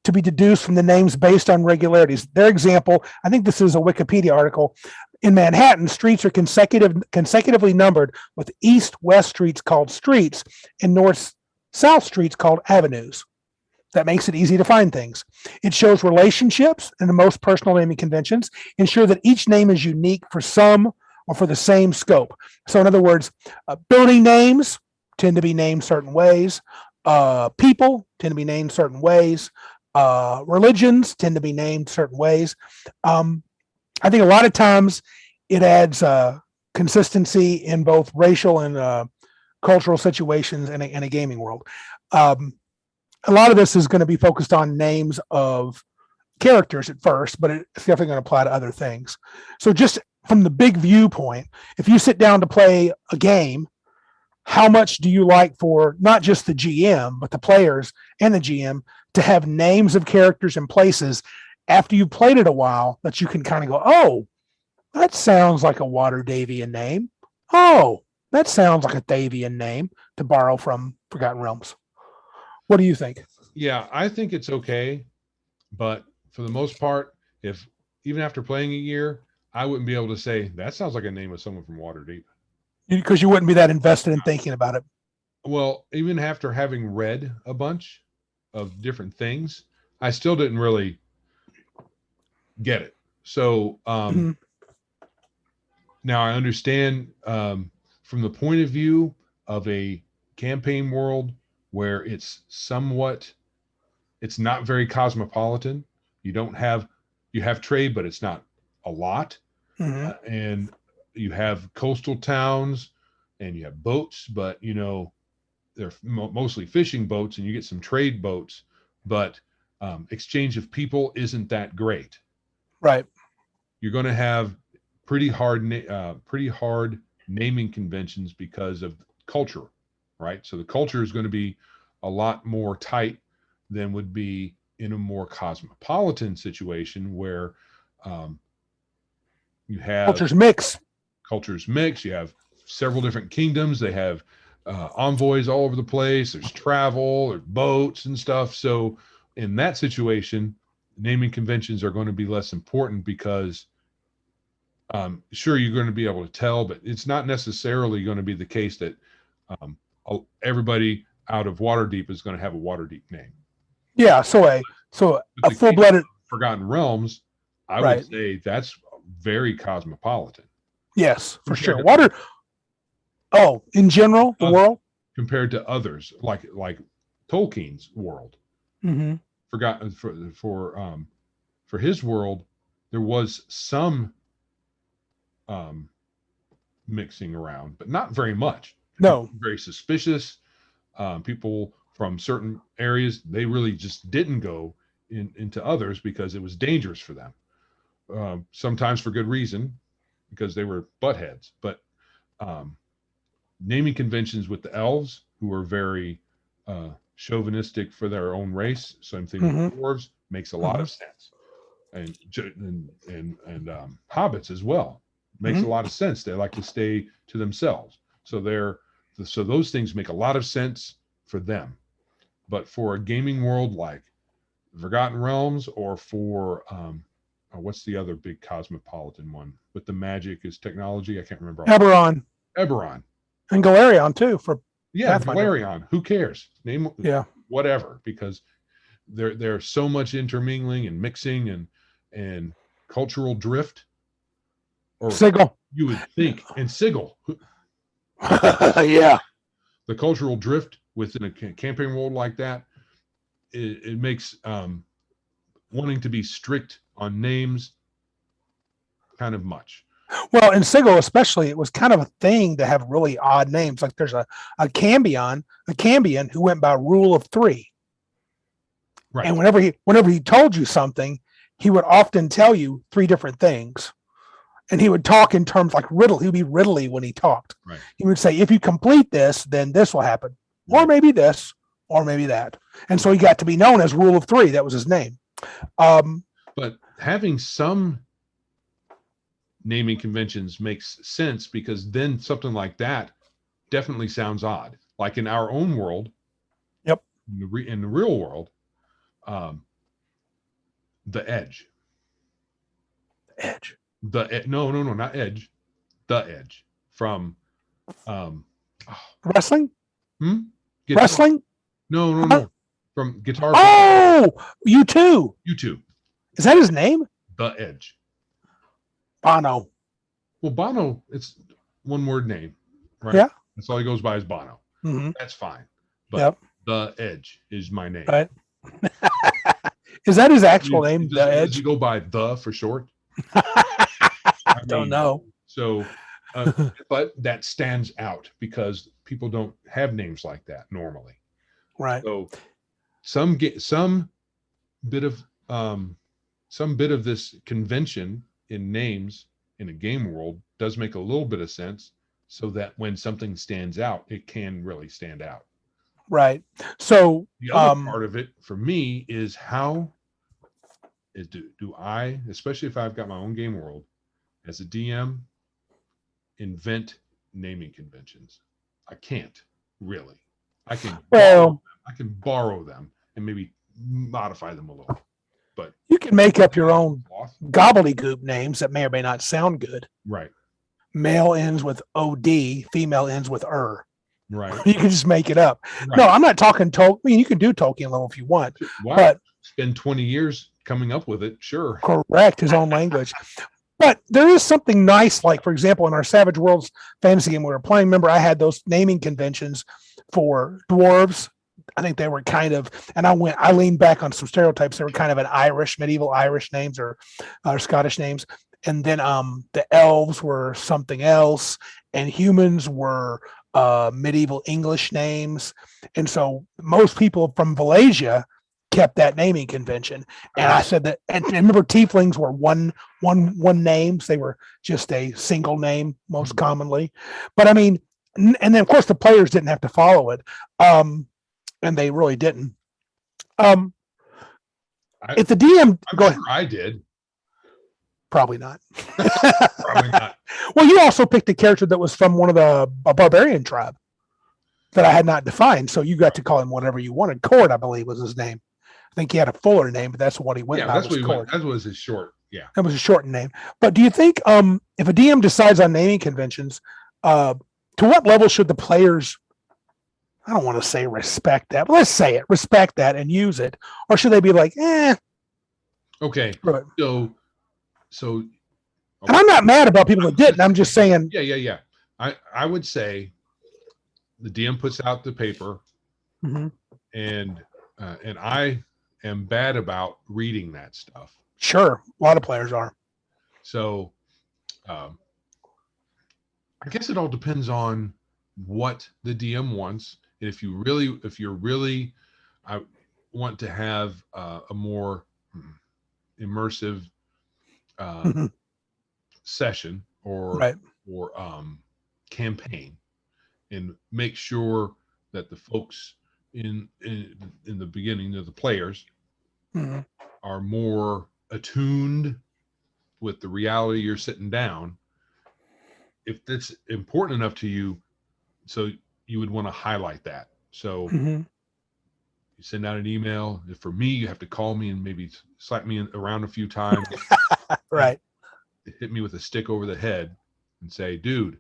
to be deduced from the names based on regularities. Their example, I think this is a Wikipedia article. In Manhattan, streets are consecutively numbered, with east-west streets called streets and north-south streets called avenues. That makes it easy to find things. It shows relationships, and the most personal naming conventions ensure that each name is unique for some or for the same scope. So in other words, building names tend to be named certain ways. People tend to be named certain ways. Religions tend to be named certain ways. I think a lot of times it adds consistency in both racial and cultural situations in a gaming world. A lot of this is going to be focused on names of characters at first, but it's definitely going to apply to other things. So just from the big viewpoint, if you sit down to play a game, how much do you like for not just the GM, but the players and the GM to have names of characters and places after you've played it a while that you can kind of go, oh, that sounds like a Waterdavian name. Oh, that sounds like a Thavian name, to borrow from Forgotten Realms. What do you think? Yeah, I think it's okay, but for the most part, if even after playing a year, I wouldn't be able to say that sounds like a name of someone from Waterdeep. Because you wouldn't be that invested in thinking about it. Well, even after having read a bunch of different things, I still didn't really get it. So now I understand from the point of view of a campaign world where it's not very cosmopolitan. You have trade, but it's not a lot. And you have coastal towns and you have boats, but they're mostly fishing boats, and you get some trade boats, but exchange of people isn't that great. Right. You're going to have pretty hard naming conventions because of culture, right? So the culture is going to be a lot more tight than would be in a more cosmopolitan situation where you have cultures mix. You have several different kingdoms. They have envoys all over the place. There's travel, there's boats and stuff. So in that situation, naming conventions are going to be less important because sure, you're going to be able to tell, but it's not necessarily going to be the case that everybody out of Waterdeep is going to have a Waterdeep name. Yeah. So a full-blooded Forgotten Realms, I would say that's very cosmopolitan. Yes, for sure. In general, the world compared to others, like Tolkien's world. Forgotten for his world, there was some mixing around, but not very much. No, very suspicious. People from certain areas, they really just didn't go into others because it was dangerous for them. Sometimes for good reason, because they were buttheads. But naming conventions with the elves, who are very chauvinistic for their own race, same thing with dwarves, makes a lot of sense. And hobbits as well makes a lot of sense. They like to stay to themselves, so those things make a lot of sense for them. But for a gaming world like Forgotten Realms, or for what's the other big cosmopolitan one with the magic is technology? I can't remember. Eberron. And Galarion too. Galarion. Who cares? Name whatever, because there's so much intermingling and mixing and cultural drift. Or Sigil. You would think, and Sigil. Yeah. The cultural drift within a campaign world like that, it makes wanting to be strict on names kind of much. Well, in Sigil especially, it was kind of a thing to have really odd names. Like there's a Cambion who went by rule of 3. Right. And whenever he told you something, he would often tell you 3 different things. And he would talk in terms like riddle. He would be riddly when he talked. Right. He would say, if you complete this, then this will happen. Or Right. maybe this, or maybe that. And so he got to be known as Rule of 3. That was his name. But having some naming conventions makes sense, because then something like that definitely sounds odd. Like in our own world. Yep. In the real world, the Edge. Edge. No, not Edge. The Edge from Wrestling? Guitar. Wrestling? No. From Guitar. Oh, U2. U2. Is that his name? The Edge. Bono. Well, Bono, it's one word name, right? Yeah. That's all he goes by is Bono. Mm-hmm. That's fine. But Yep. The Edge is my name. Right. Is that his actual name? Does, The does Edge? he go by the for short? I don't know. So, but that stands out because people don't have names like that normally. Right. So some bit of this convention in names in a game world does make a little bit of sense, so that when something stands out, it can really stand out. Right. So The other part of it for me is do I, especially if I've got my own game world, as a DM, invent naming conventions? I can't really. I can borrow them and maybe modify them a little. But you can make up your own gobbledygook names that may or may not sound good. Right. Male ends with OD, female ends with Right. You can just make it up. Right. No, I'm not talking Tolkien. I mean, you can do Tolkien level if you want. Wow. But spend 20 years coming up with it, sure. Correct, his own language. But there is something nice, like, for example, in our Savage Worlds fantasy game we were playing, remember I had those naming conventions for dwarves. I think they were kind of, and I leaned back on some stereotypes. They were kind of medieval Irish names or Scottish names. And then the elves were something else, and humans were medieval English names. And so most people from Valencia kept that naming convention. And I said that, and remember tieflings were one names. They were just a single name most commonly. But I mean, and then of course the players didn't have to follow it. And they really didn't. If the DM, go ahead. I did. Probably not. Probably not. Well, you also picked a character that was from one of a barbarian tribe that I had not defined. So you got to call him whatever you wanted. Cord, I believe, was his name. I think he had a fuller name, but that's what he went by. That's what he went. That was his short. Yeah. That was a shortened name. But do you think if a DM decides on naming conventions, to what level should the players, I don't want to say respect that, but let's say it, respect that and use it? Or should they be like, Okay. Right. So and I'm not mad about people that didn't. I'm just saying. Yeah. I would say the DM puts out the paper, Mm-hmm. and I am bad about reading that stuff. Sure, a lot of players are. So, I guess it all depends on what the DM wants. And if you're really, I want to have a more immersive session or campaign, and make sure that the folks in the beginning of the players are more attuned with the reality you're sitting down. If that's important enough to you, so you would want to highlight that. So you send out an email. For me, you have to call me and maybe slap me around a few times. Right. Hit me with a stick over the head and say, dude,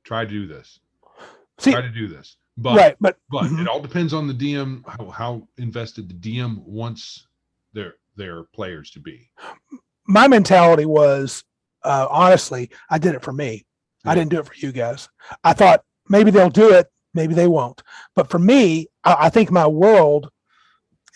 try to do this. Try to do this. But it all depends on the DM, how invested the DM wants their players to be. My mentality was, honestly, I did it for me. Yeah. I didn't do it for you guys. I thought maybe they'll do it, maybe they won't. But for me, I think my world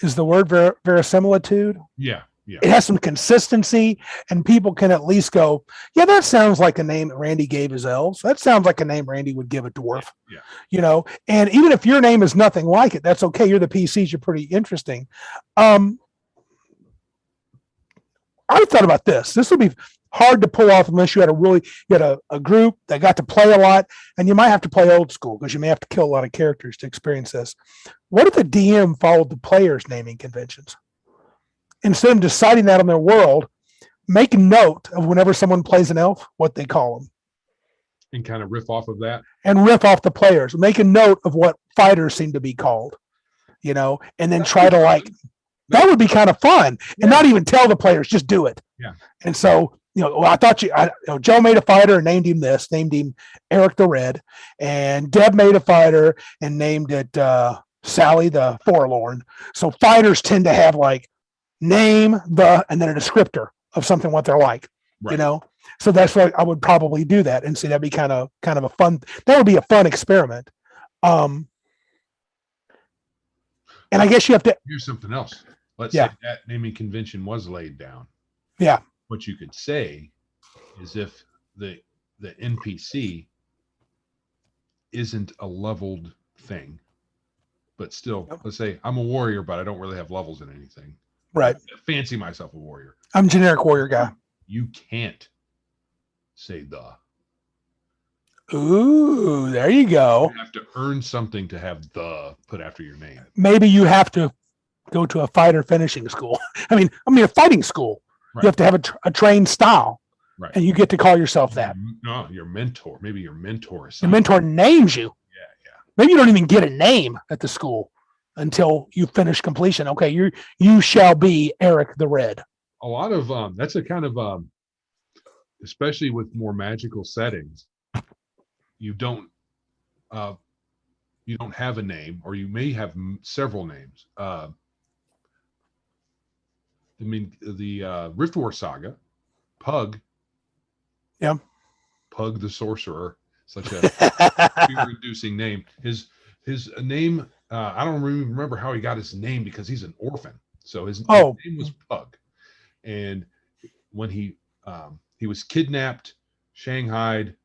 is the word verisimilitude. Yeah. Yeah. It has some consistency, and people can at least go, yeah, that sounds like a name that Randy gave his elves. That sounds like a name Randy would give a dwarf. Yeah. You know, and even if your name is nothing like it, that's okay. You're the PCs. You're pretty interesting. I thought about this. This would be hard to pull off unless you had a group that got to play a lot, and you might have to play old school because you may have to kill a lot of characters to experience this. What if the DM followed the players' naming conventions? Instead of deciding that on their world, make a note of whenever someone plays an elf, what they call them. And kind of riff off of that. And riff off the players. Make a note of what fighters seem to be called, you know, and then try to that would be kind of fun. And not even tell the players, just do it. Yeah. And so, you know, I thought Joe made a fighter and named him Eric the Red. And Deb made a fighter and named it Sally the Forlorn. So fighters tend to have name, and then a descriptor of something, what they're like, Right. you know? So that's why I would probably do that and see that'd be kind of a fun, that would be a fun experiment. And I guess you have to, Here's something else. Let's Yeah. say that naming convention was laid down. Yeah. What you could say is if the NPC isn't a leveled thing, but still, let's say I'm a warrior, but I don't really have levels in anything. right. I fancy myself a warrior. I'm generic warrior guy. You can't say the. Ooh, there you go. You have to earn something to have the put after your name. Maybe you have to go to a fighter finishing school. I mean, a fighting school. Right. You have to have a trained style, Right. and you get to call yourself that. No, your mentor. Maybe your mentor. Your mentor names you. Yeah. Maybe you don't even get a name at the school until you finish completion. Okay, you shall be Eric the Red. A lot of that's a kind of especially with more magical settings, you don't have a name, or you may have several names. I mean, the Rift War saga, Pug. Yeah. Pug the Sorcerer, such a reducing name. His name, I don't even remember how he got his name because he's an orphan. So his name was Pug. And when he was kidnapped, shanghaied,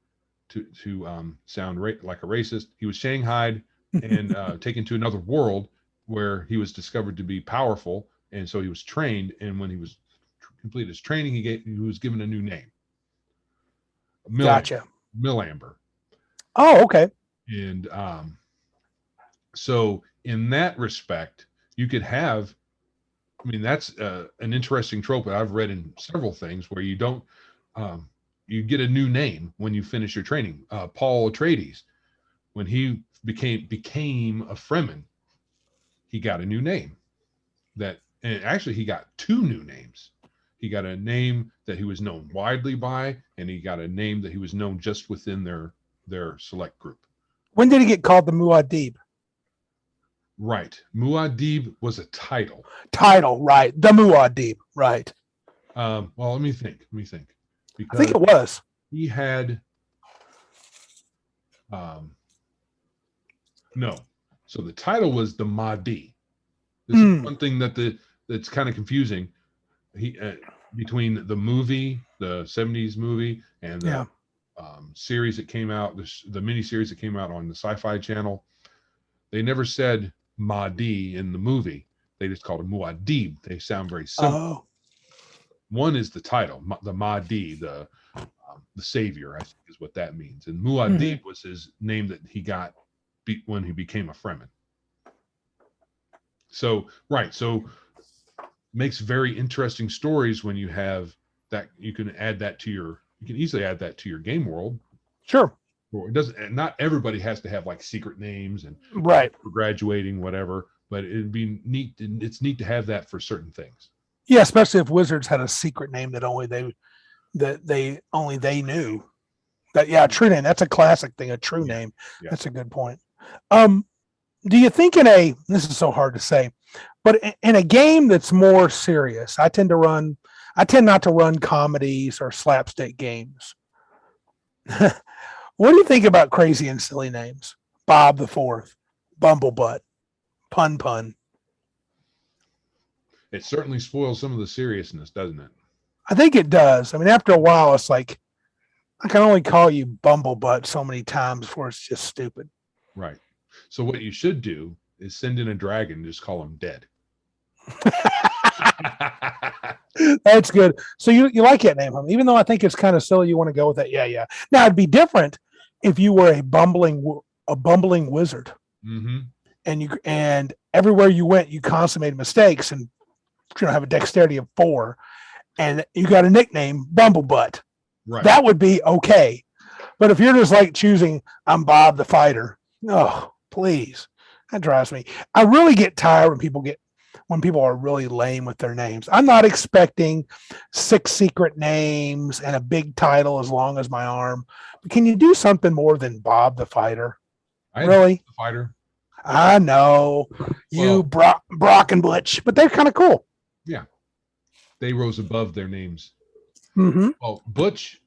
to sound like a racist, he was shanghaied and taken to another world where he was discovered to be powerful, and so he was trained. And when he was completed his training, he was given a new name. Gotcha. Millamber. Oh, okay. And so in that respect, you could have, I mean, that's an interesting trope that I've read in several things where you don't, you get a new name when you finish your training. Paul Atreides, when he became a Fremen, he got a new name. And actually he got two new names. He got a name that he was known widely by, and he got a name that he was known just within their select group. When did he get called the Muad'Dib? Right. Muad'Dib was a title. Right. The Muad'Dib, right. Well, let me think. I think it was. He had no. So the title was the Mahdi. This is one thing that's kind of confusing. He between the movie, the 70s movie, and the series that came out, the mini series that came out on the Sci-Fi Channel, they never said Mahdi in the movie. They just called it Muad'Dib. They sound very similar. Oh. One is the title, the Mahdi, the savior, I think is what that means. And Muad'Dib was his name that he got when he became a Fremen. So, right. So makes very interesting stories when you have that. You can easily add that to your game world. Sure. Or it doesn't, not everybody has to have like secret names and right for graduating, whatever, but it'd be neat. It's neat to have that for certain things. Yeah, especially if Wizards had a secret name that only they knew. That a true name. That's a classic thing. A true name. Yeah. That's a good point. Do you think this is so hard to say, but in a game that's more serious, I tend not to run comedies or slapstick games. What do you think about crazy and silly names? Bob the Fourth, Bumblebutt, Pun. It certainly spoils some of the seriousness, doesn't it? I think it does. I mean, after a while, it's like I can only call you Bumblebutt so many times before it's just stupid. Right. So what you should do is send in a dragon and just call him dead. That's good. So you like that name, huh? Even though I think it's kind of silly, you want to go with that. Yeah, yeah. Now it'd be different if you were a bumbling wizard, Mm-hmm. and everywhere you went, you consummated mistakes and have a dexterity of 4, and you got a nickname Bumblebutt. Right. That would be okay. But if you're just like choosing, I'm Bob the Fighter. Oh, please. That drives me. I really get tired when people are really lame with their names. I'm not expecting 6 secret names and a big title as long as my arm. But can you do something more than Bob the Fighter? Really? The fighter. I know you, Brock and Butch, but they're kind of cool. Yeah. They rose above their names. Mm-hmm. Well, Butch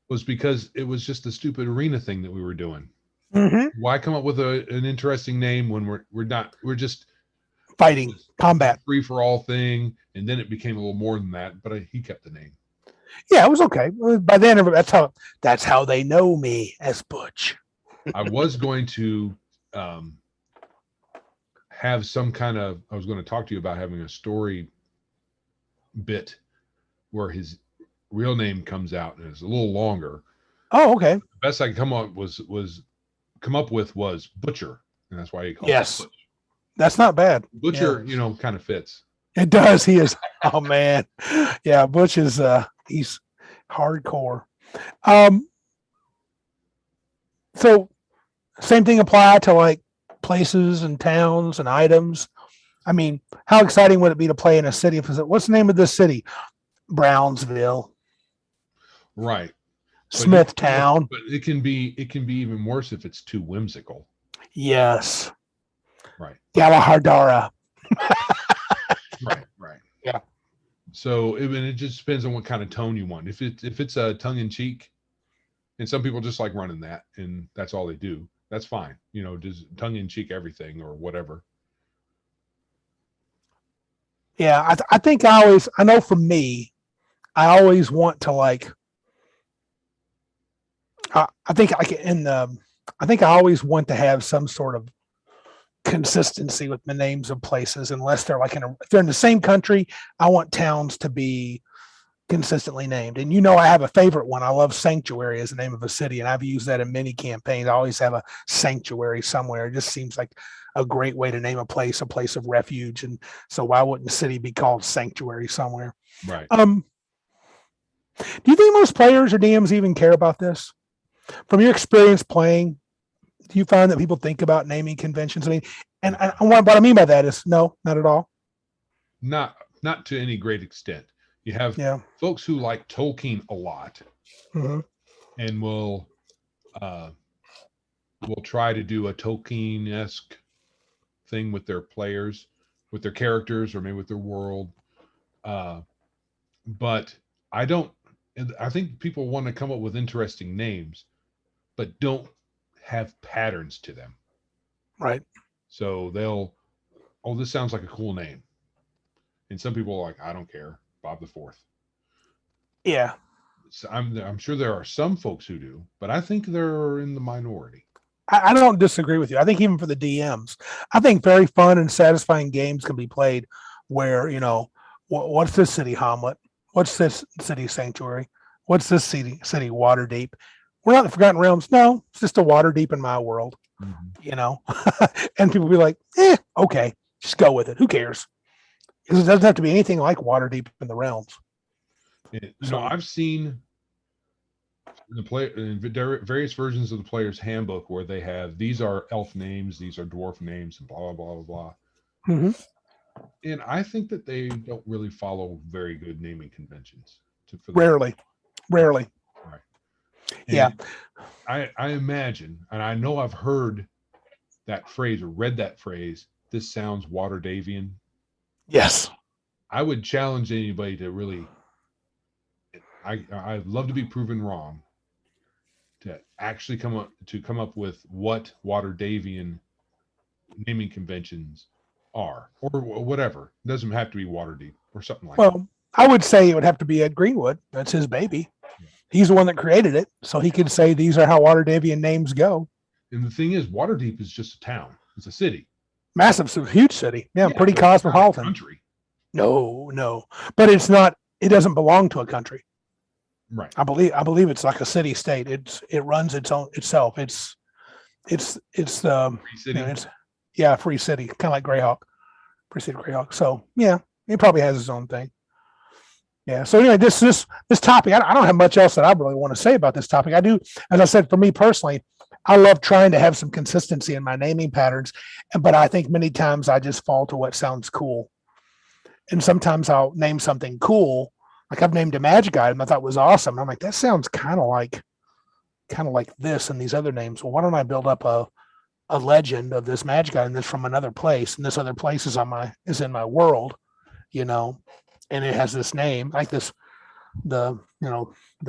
was because it was just a stupid arena thing that we were doing. Mm-hmm. Why come up with an interesting name when we're just Fighting, combat. free for all thing, and then it became a little more than that. But he kept the name. Yeah, it was okay. By then, that's how they know me as Butch. I was going to have some kind of. I was going to talk to you about having a story bit where his real name comes out and it's a little longer. Oh, okay. The best I could come up with was Butcher, and that's why he called Yes. it Butch. That's not bad. Butcher, kind of fits. It does. He is. Oh man. Yeah, Butch is he's hardcore. So same thing apply to like places and towns and items. I mean, how exciting would it be to play in a city? What's the name of this city? Brownsville. Right. Smithtown. But it can be even worse if it's too whimsical. Yes. Right. Galahardara. Right. Yeah. So it just depends on what kind of tone you want. If it's a tongue in cheek, and some people just like running that, and that's all they do. That's fine. Just tongue in cheek everything or whatever. Yeah, I think I know for me, I always want to like. I think I always want to have some sort of consistency with the names of places, unless they're like if they're in the same country. I want towns to be consistently named. And I have a favorite one. I love Sanctuary as the name of a city, and I've used that in many campaigns. I always have a sanctuary somewhere. It just seems like a great way to name a place of refuge. And so why wouldn't the city be called Sanctuary somewhere? Right. Do you think most players or DMs even care about this? From your experience playing, do you find that people think about naming conventions? I mean, and what I mean by that is no, not at all. Not to any great extent. You have folks who like Tolkien a lot, mm-hmm. and will try to do a Tolkien-esque thing with their players, with their characters, or maybe with their world. But I think people want to come up with interesting names, but don't have patterns to them. Right. So this sounds like a cool name. And some people are like, I don't care, Bob the Fourth. Yeah. So I'm sure there are some folks who do, but I think they're in the minority. I don't disagree with you. I think even for the DMs, I think very fun and satisfying games can be played where, what's this city Hamlet? What's this city Sanctuary? What's this city Waterdeep? We're not in the Forgotten Realms. No, it's just a Waterdeep in my world, Mm-hmm. And people be like, okay, just go with it. Who cares? Because it doesn't have to be anything like Waterdeep in the Realms. I've seen in various versions of the player's handbook where they have, these are elf names, these are dwarf names, and blah, blah, blah, blah. Mm-hmm. And I think that they don't really follow very good naming conventions. Rarely. Right. And yeah. I imagine, and I know I've heard that phrase or read that phrase, this sounds Waterdavian. Yes. I would challenge anybody to really, I'd love to be proven wrong, to actually come up with what Waterdavian naming conventions are, or whatever. It doesn't have to be Waterdeep or something like that. Well, I would say it would have to be Ed Greenwood. That's his baby. Yeah. He's the one that created it, so he could say these are how Waterdeepian names go. And the thing is, Waterdeep is just a town. It's a city. Massive, huge city. Yeah, Yeah, pretty but it's not a cosmopolitan. country. No, but it's not. It doesn't belong to a country. Right. I believe it's like a city state. It runs its own itself. It's Free city. Free city, kind of like Greyhawk, Free City Greyhawk. So yeah, it probably has its own thing. Yeah. So anyway, this topic, I don't have much else that I really want to say about this topic. I do, as I said, for me personally, I love trying to have some consistency in my naming patterns, but I think many times I just fall to what sounds cool, and sometimes I'll name something cool. Like I've named a magic item I thought was awesome. And I'm like, that sounds kind of like this and these other names. Well, why don't I build up a legend of this magic item that's from another place, and this other place is in my world, and it has this name like this, the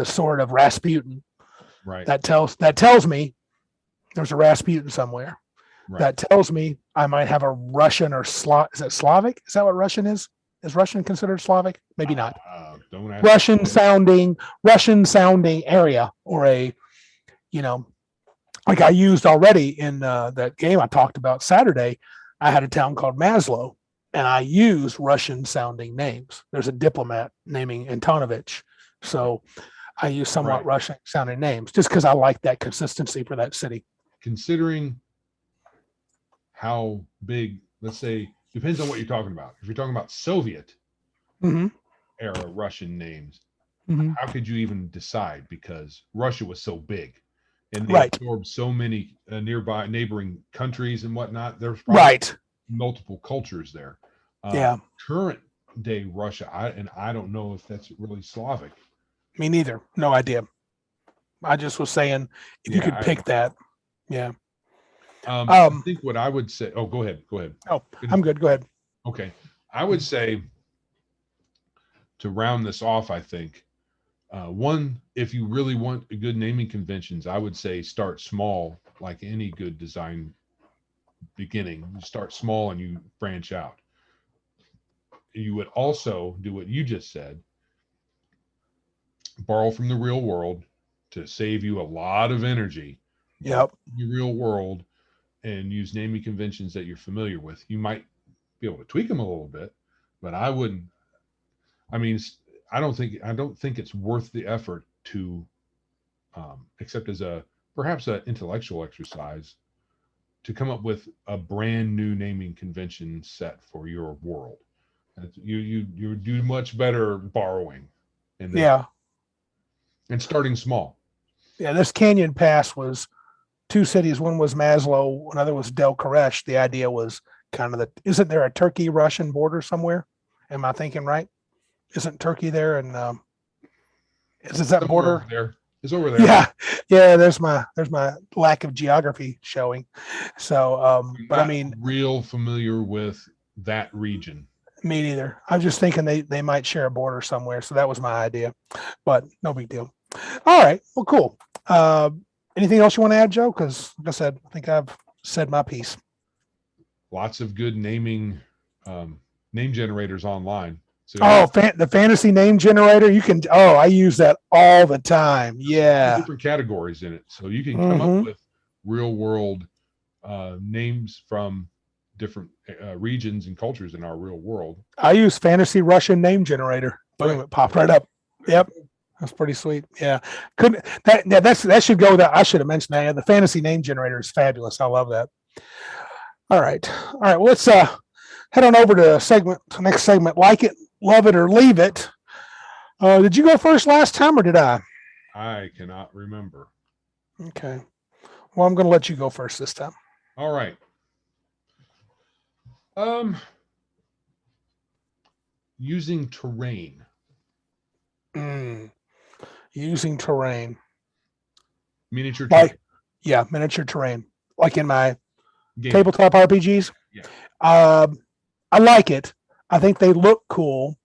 sword of Rasputin. Right. That tells me there's a Rasputin somewhere. Right. That tells me I might have a Russian or is it Slavic? Is that what Russian is? Is Russian considered Slavic? Maybe not. Don't ask Russian sounding area, or like I used already in that game I talked about Saturday. I had a town called Maslow, and I used Russian sounding names. There's a diplomat naming Antonovich. So I use somewhat Right. Russian sounding names just because I like that consistency for that city. Considering how big, let's say, depends on what you're talking about. If you're talking about Soviet Mm-hmm. era Russian names, Mm-hmm. how could you even decide? Because Russia was so big, and they Right. absorbed so many nearby neighboring countries and whatnot. There's probably Right. multiple cultures there. Yeah. Current day Russia, I don't know if that's really Slavic. Me neither. No idea. I just was saying if you Yeah, could pick that. Yeah. I think what I would say. Oh, go ahead. Oh, I'm good. Go ahead. Okay. I would say, to round this off, I think, one, if you really want a good naming conventions, I would say start small, like any good design beginning. You start small and you branch out. You would also do what you just said, borrow from the real world to save you a lot of energy. Yep. The real world, and use naming conventions that you're familiar with. You might be able to tweak them a little bit, but I wouldn't. I mean, I don't think it's worth the effort to, except as perhaps an intellectual exercise, to come up with a brand new naming convention set for your world. You do much better borrowing, and starting small. Yeah. This Canyon Pass was 2 cities. One was Maslow, another was Del Koresh. The idea was kind of isn't there a Turkey-Russian border somewhere? Am I thinking right? Isn't Turkey there? And is that Somewhere border? over there. It's over there. Yeah. There's my lack of geography showing. So, but I mean, real familiar with that region. me neither. I was just thinking they might share a border somewhere. So that was my idea, but no big deal. All right. Well, cool. Anything else you want to add, Joe? Because like I said, I think I've said my piece. Lots of good naming name generators online. So the fantasy name generator. You can. Oh, I use that all the time. Yeah. different categories in it, so you can come up with real world names from different regions and cultures in our real world. I use fantasy Russian name generator. Boom! It popped right up. Yep. That's pretty sweet. Yeah. That should go that. I should have mentioned that. Yeah, the fantasy name generator is fabulous. I love that. All right. Well, let's head on over to next segment. Like it, love it, or leave it. Did you go first last time, or did I? I cannot remember. Okay. Well, I'm going to let you go first this time. All right. Using terrain. Using terrain. Miniature Like, yeah, miniature terrain. Like in my game. tabletop RPGs. Yeah. I like it. I think they look cool.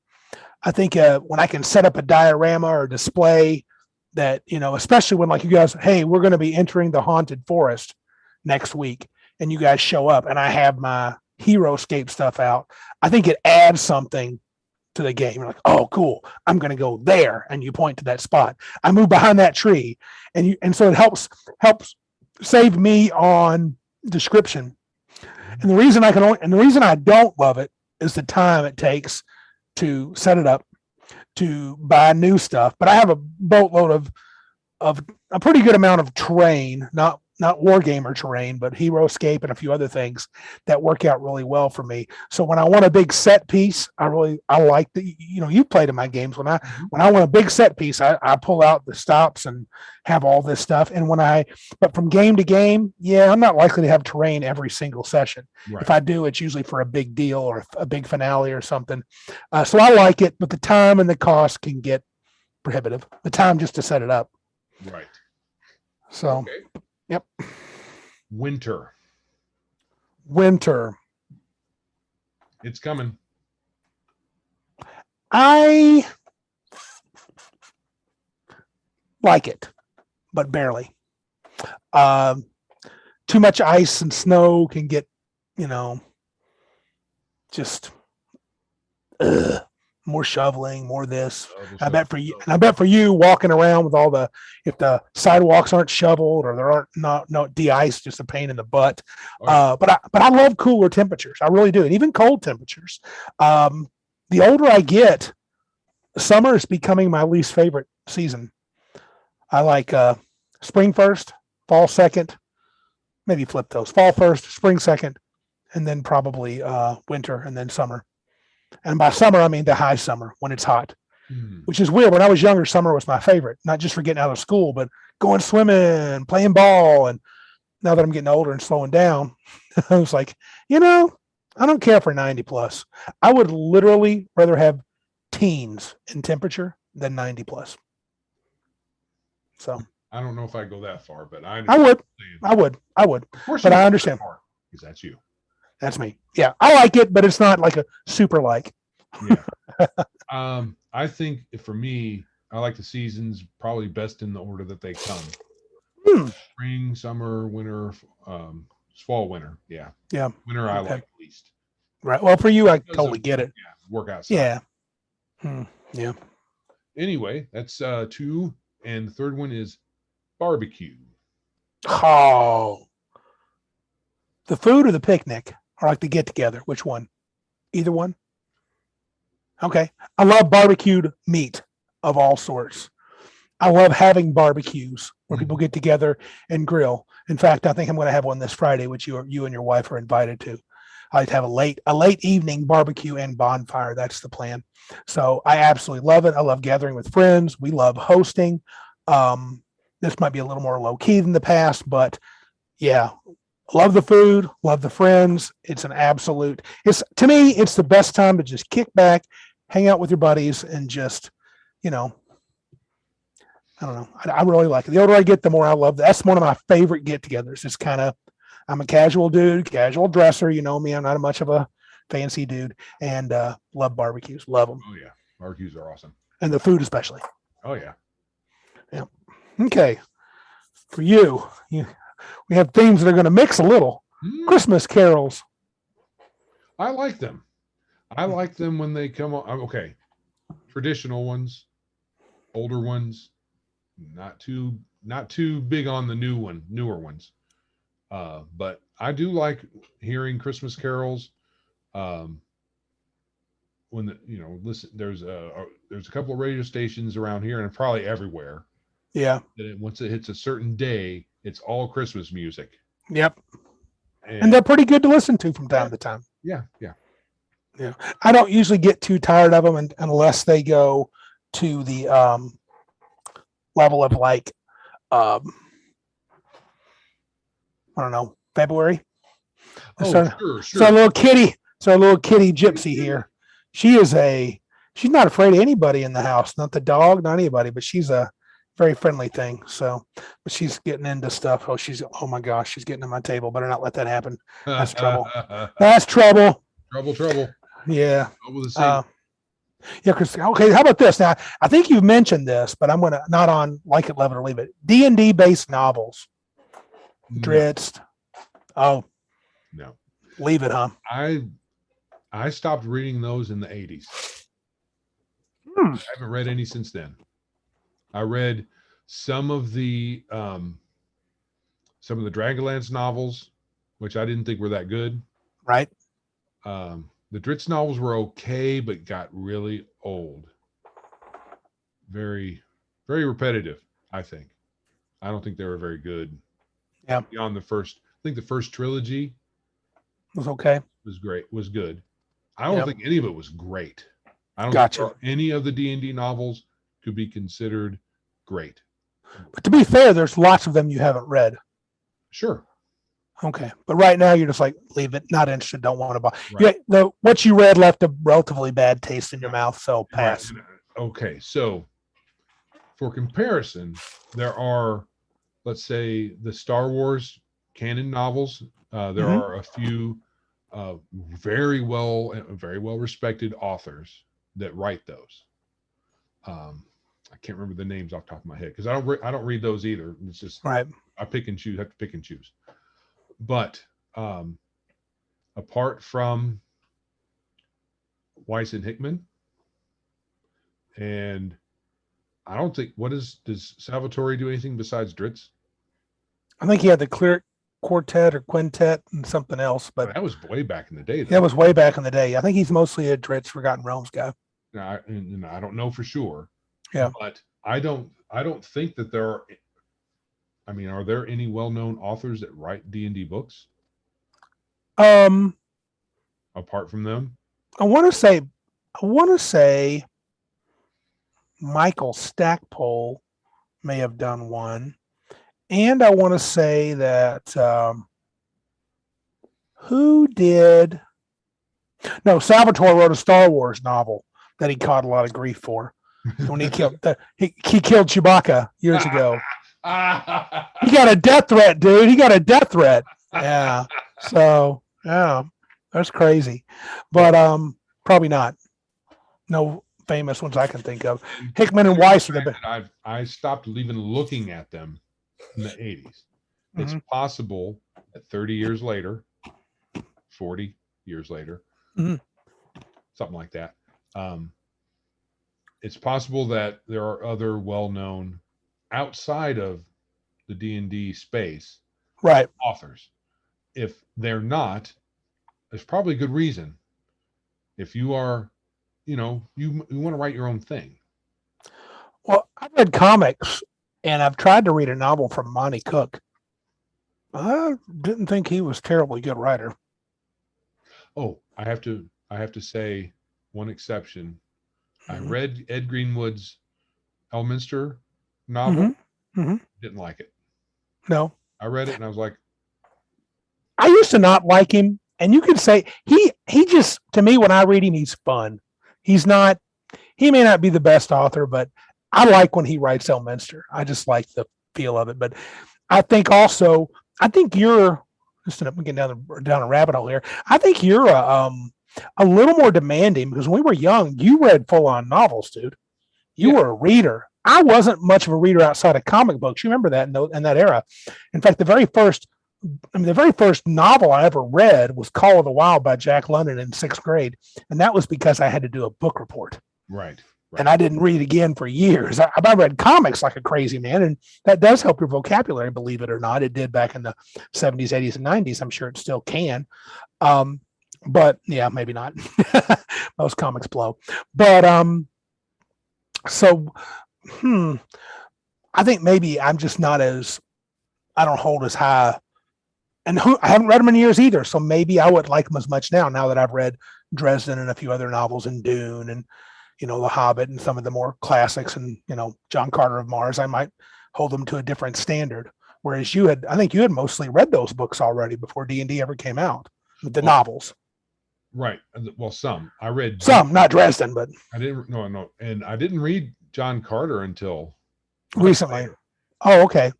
I think when I can set up a diorama or display that, especially when like you guys, hey, we're going to be entering the haunted forest next week, and you guys show up, and I have my HeroScape stuff out, I think it adds something to the game. You're like, oh, cool. I'm going to go there. And you point to that spot. I move behind that tree. And so it helps save me on description. And the reason I don't love it is the time it takes to set it up, to buy new stuff. But I have a boatload of a pretty good amount of terrain, not Wargamer terrain, but HeroScape and a few other things that work out really well for me. So when I want a big set piece, I like the, you've played in my games. When I want a big set piece, I pull out the stops and have all this stuff. And but from game to game, I'm not likely to have terrain every single session. Right. If I do, it's usually for a big deal or a big finale or something. So I like it, but the time and the cost can get prohibitive. The time just to set it up. Right. So. Okay. Yep. Winter. It's coming. I like it, but barely. Too much ice and snow can get, just more shoveling, more this. I bet for you walking around with if the sidewalks aren't shoveled or there aren't no de-ice, just a pain in the butt. But I love cooler temperatures. I really do. And even cold temperatures. The older I get, summer is becoming my least favorite season. I like spring first, fall second, maybe flip those. Fall first, spring second, and then probably winter and then summer. And by summer, I mean the high summer when it's hot, which is weird. When I was younger, summer was my favorite, not just for getting out of school, but going swimming, playing ball. And now that I'm getting older and slowing down, I was like, I don't care for 90 plus. I would literally rather have teens in temperature than 90 plus. So I don't know if I go that far, but I would. Of course, but I understand. Because that's you. That's me. Yeah, I like it, but it's not like a super like. Yeah. I think for me, I like the seasons probably best in the order that they come. Spring, summer, winter, fall, winter. Yeah. Yeah. Winter I like least. Right. Well, for you, I totally get it. Yeah. Work outside. Yeah. Yeah. Anyway, that's 2. And the third one is barbecue. Oh. The food or the picnic? Or like the get together? Which one? Either one? Okay. I love barbecued meat of all sorts. I love having barbecues where people get together and grill. In fact, I think I'm going to have one this Friday, which you and your wife are invited to. I like to have a late evening barbecue and bonfire. That's the plan. So I absolutely love it. I love gathering with friends. We love hosting. This might be a little more low key than the past, but yeah. Love the food, love the friends. It's to me, it's the best time to just kick back, hang out with your buddies, and just, I don't know. I really like it. The older I get, the more I love that. That's one of my favorite get-togethers. It's I'm a casual dude, casual dresser. You know me. I'm not much of a fancy dude, and love barbecues. Love them. Oh yeah, barbecues are awesome, and the food especially. Oh yeah. Yeah. Okay. For you. We have themes that are going to mix a little. Christmas carols. I like them. I like them when they come on. Okay. Traditional ones, older ones, not too big on the newer ones. But I do like hearing Christmas carols. When listen, there's a couple of radio stations around here and probably everywhere. Yeah. That once it hits a certain day, it's all Christmas music. Yep. And they're pretty good to listen to from time to time. Yeah. I don't usually get too tired of them unless they go to the level of like, I don't know, February. Sure. So a little kitty gypsy here. She's not afraid of anybody in the house, not the dog, not anybody, but she's a very friendly thing. So, but she's getting into stuff. Oh my gosh, she's getting to my table. Better not let that happen. That's trouble. That's trouble. Trouble. Yeah. Yeah, because okay, how about this? Now, I think you've mentioned this, but I'm gonna not on like it, love it, or leave it. D&D based novels. Dritz. Oh no. Leave it, huh? I stopped reading those in the 80s. Hmm. I haven't read any since then. I read some of the Dragonlance novels, which I didn't think were that good. Right. The Dritz novels were okay, but got really old. Very, very repetitive, I think. I don't think they were very good. Yeah. Beyond I think the first trilogy It was okay. was good. I don't think any of it was great. I don't Gotcha. think any of the D&D novels could be considered great. But to be fair, there's lots of them you haven't read. Sure. Okay. But right now you're just like, leave it, not interested, don't want to buy. Right. Yeah, what you read left a relatively bad taste in your mouth, so pass. Right. Okay. So for comparison, there are, let's say, the Star Wars canon novels. There are a few very well respected authors that write those. I can't remember the names off the top of my head because I don't read those either. It's just Right. I have to pick and choose. But apart from Weiss and Hickman, and I don't think does Salvatore do anything besides Dritz? I think he had the Clear Quartet or Quintet and something else, but that was way back in the day. That was way back in the day. I think he's mostly a Dritz Forgotten Realms guy. And I don't know for sure. Yeah. But I don't think that there are. I mean, are there any well-known authors that write D&D books? Apart from them, I want to say Michael Stackpole may have done one, and I want to say that who did? No, Salvatore wrote a Star Wars novel that he caught a lot of grief for when he killed he killed Chewbacca years ago. He got a death threat, dude. He got a death threat. Yeah. So yeah, that's crazy. But probably not. No famous ones I can think of. Hickman and Weiss are the best. I stopped even looking at them in the 80s. It's possible that 30 years later, 40 years later, something like that. It's possible that there are other well-known outside of the D&D space, right, authors. If they're not, there's probably a good reason. If you are, you want to write your own thing. Well, I've read comics and I've tried to read a novel from Monty Cook. I didn't think he was a terribly good writer. Oh, I have to say one exception. I read Ed Greenwood's Elminster novel. Didn't like it. No. I read it and I was like, I used to not like him. And you could say he just, to me, when I read him, he's fun. He may not be the best author, but I like when he writes Elminster. I just like the feel of it. But I think you're just getting down a rabbit hole here. I think you're a little more demanding because when we were young, you read full-on novels, dude. You were a reader. I wasn't much of a reader outside of comic books. You remember that in that era. In fact, the very first novel I ever read was Call of the Wild by Jack London in 6th grade. And that was because I had to do a book report. Right. And I didn't read again for years. I read comics like a crazy man. And that does help your vocabulary, believe it or not. It did back in the 70s, 80s, and 90s. I'm sure it still can. But yeah, maybe not. Most comics blow. But I think maybe I'm just not I don't hold as high. And I haven't read them in years either. So maybe I wouldn't like them as much now that I've read Dresden and a few other novels and Dune and, The Hobbit and some of the more classics and, John Carter of Mars. I might hold them to a different standard. Whereas I think you had mostly read those books already before D&D ever came out, the novels. Right. Well, some. I read some, not Dresden, but I didn't. No. And I didn't read John Carter until recently. Oh, okay.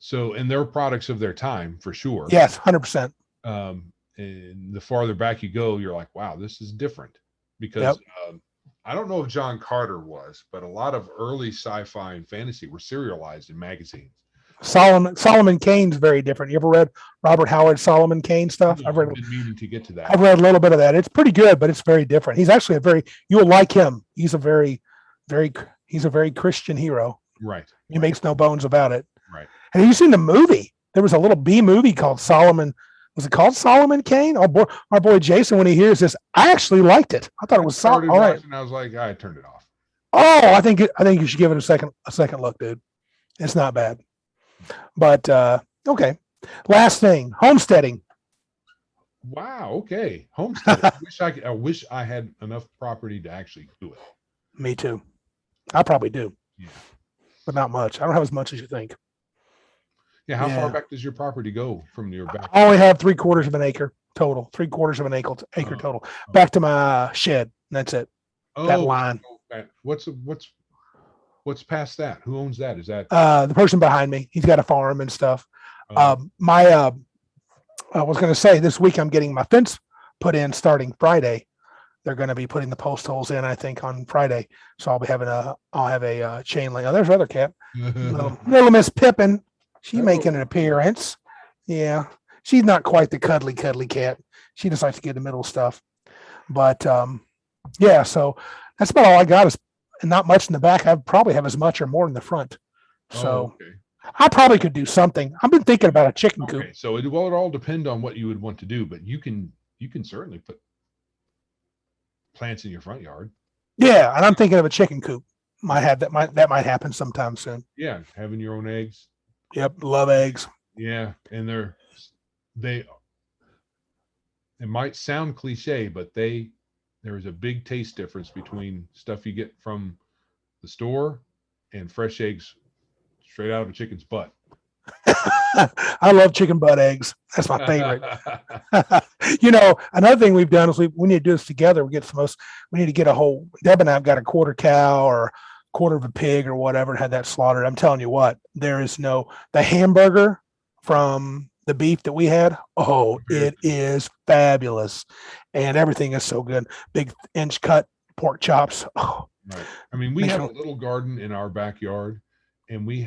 So, and they're products of their time for sure. Yes, 100%. And the farther back you go, you're like, wow, this is different. Because I don't know if John Carter was, but a lot of early sci-fi and fantasy were serialized in magazines. Solomon Kane's very different. You ever read Robert Howard Solomon Kane stuff? No, I've read I've been meaning to get to that. I've read a little bit of that. It's pretty good, but it's very different. He's actually you'll like him. He's a very Christian hero. Right. He makes no bones about it. Right. Have you seen the movie? There was a little B movie called Solomon. Was it called Solomon Kane? Our boy Jason, when he hears this, I actually liked it. I thought it was all right. I was like, I turned it off. Oh, I think you should give it a second look, dude. It's not bad. But okay. Last thing, homesteading. Wow. Okay. Homestead. I wish I had enough property to actually do it. Me too. I probably do. Yeah. But not much. I don't have as much as you think. Yeah. How far back does your property go from your back? I only have 3/4 of an acre total. 3/4 of an acre total. Back to my shed. That's it. That line. What's past that? Who owns that? Is that the person behind me? He's got a farm and stuff. I was going to say this week I'm getting my fence put in starting Friday. They're going to be putting the post holes in, I think, on Friday. So I'll have a chain link. Oh, there's our other cat, little Miss Pippin. She's making an appearance. Yeah, she's not quite the cuddly cat. She just likes to get in the middle stuff. But yeah, so that's about all I got. Is not much in the back. I probably have as much or more in the front. So okay. I probably could do something. I've been thinking about a chicken coop. Okay, so it all depend on what you would want to do, but you can certainly put plants in your front yard. Yeah, and I'm thinking of a chicken coop. That might happen sometime soon. Yeah, having your own eggs. Yep, love eggs. Yeah, and it might sound cliche, but there is a big taste difference between stuff you get from the store and fresh eggs straight out of a chicken's butt. I love chicken butt eggs. That's my favorite. Another thing we've done is we need to do this together. We need to get Deb and I've got a quarter cow or a quarter of a pig or whatever and had that slaughtered. I'm telling you what, the hamburger from the beef that we had. Oh, it is fabulous. And everything is so good. Big inch cut pork chops. Oh, right. I mean, we have a little garden in our backyard and we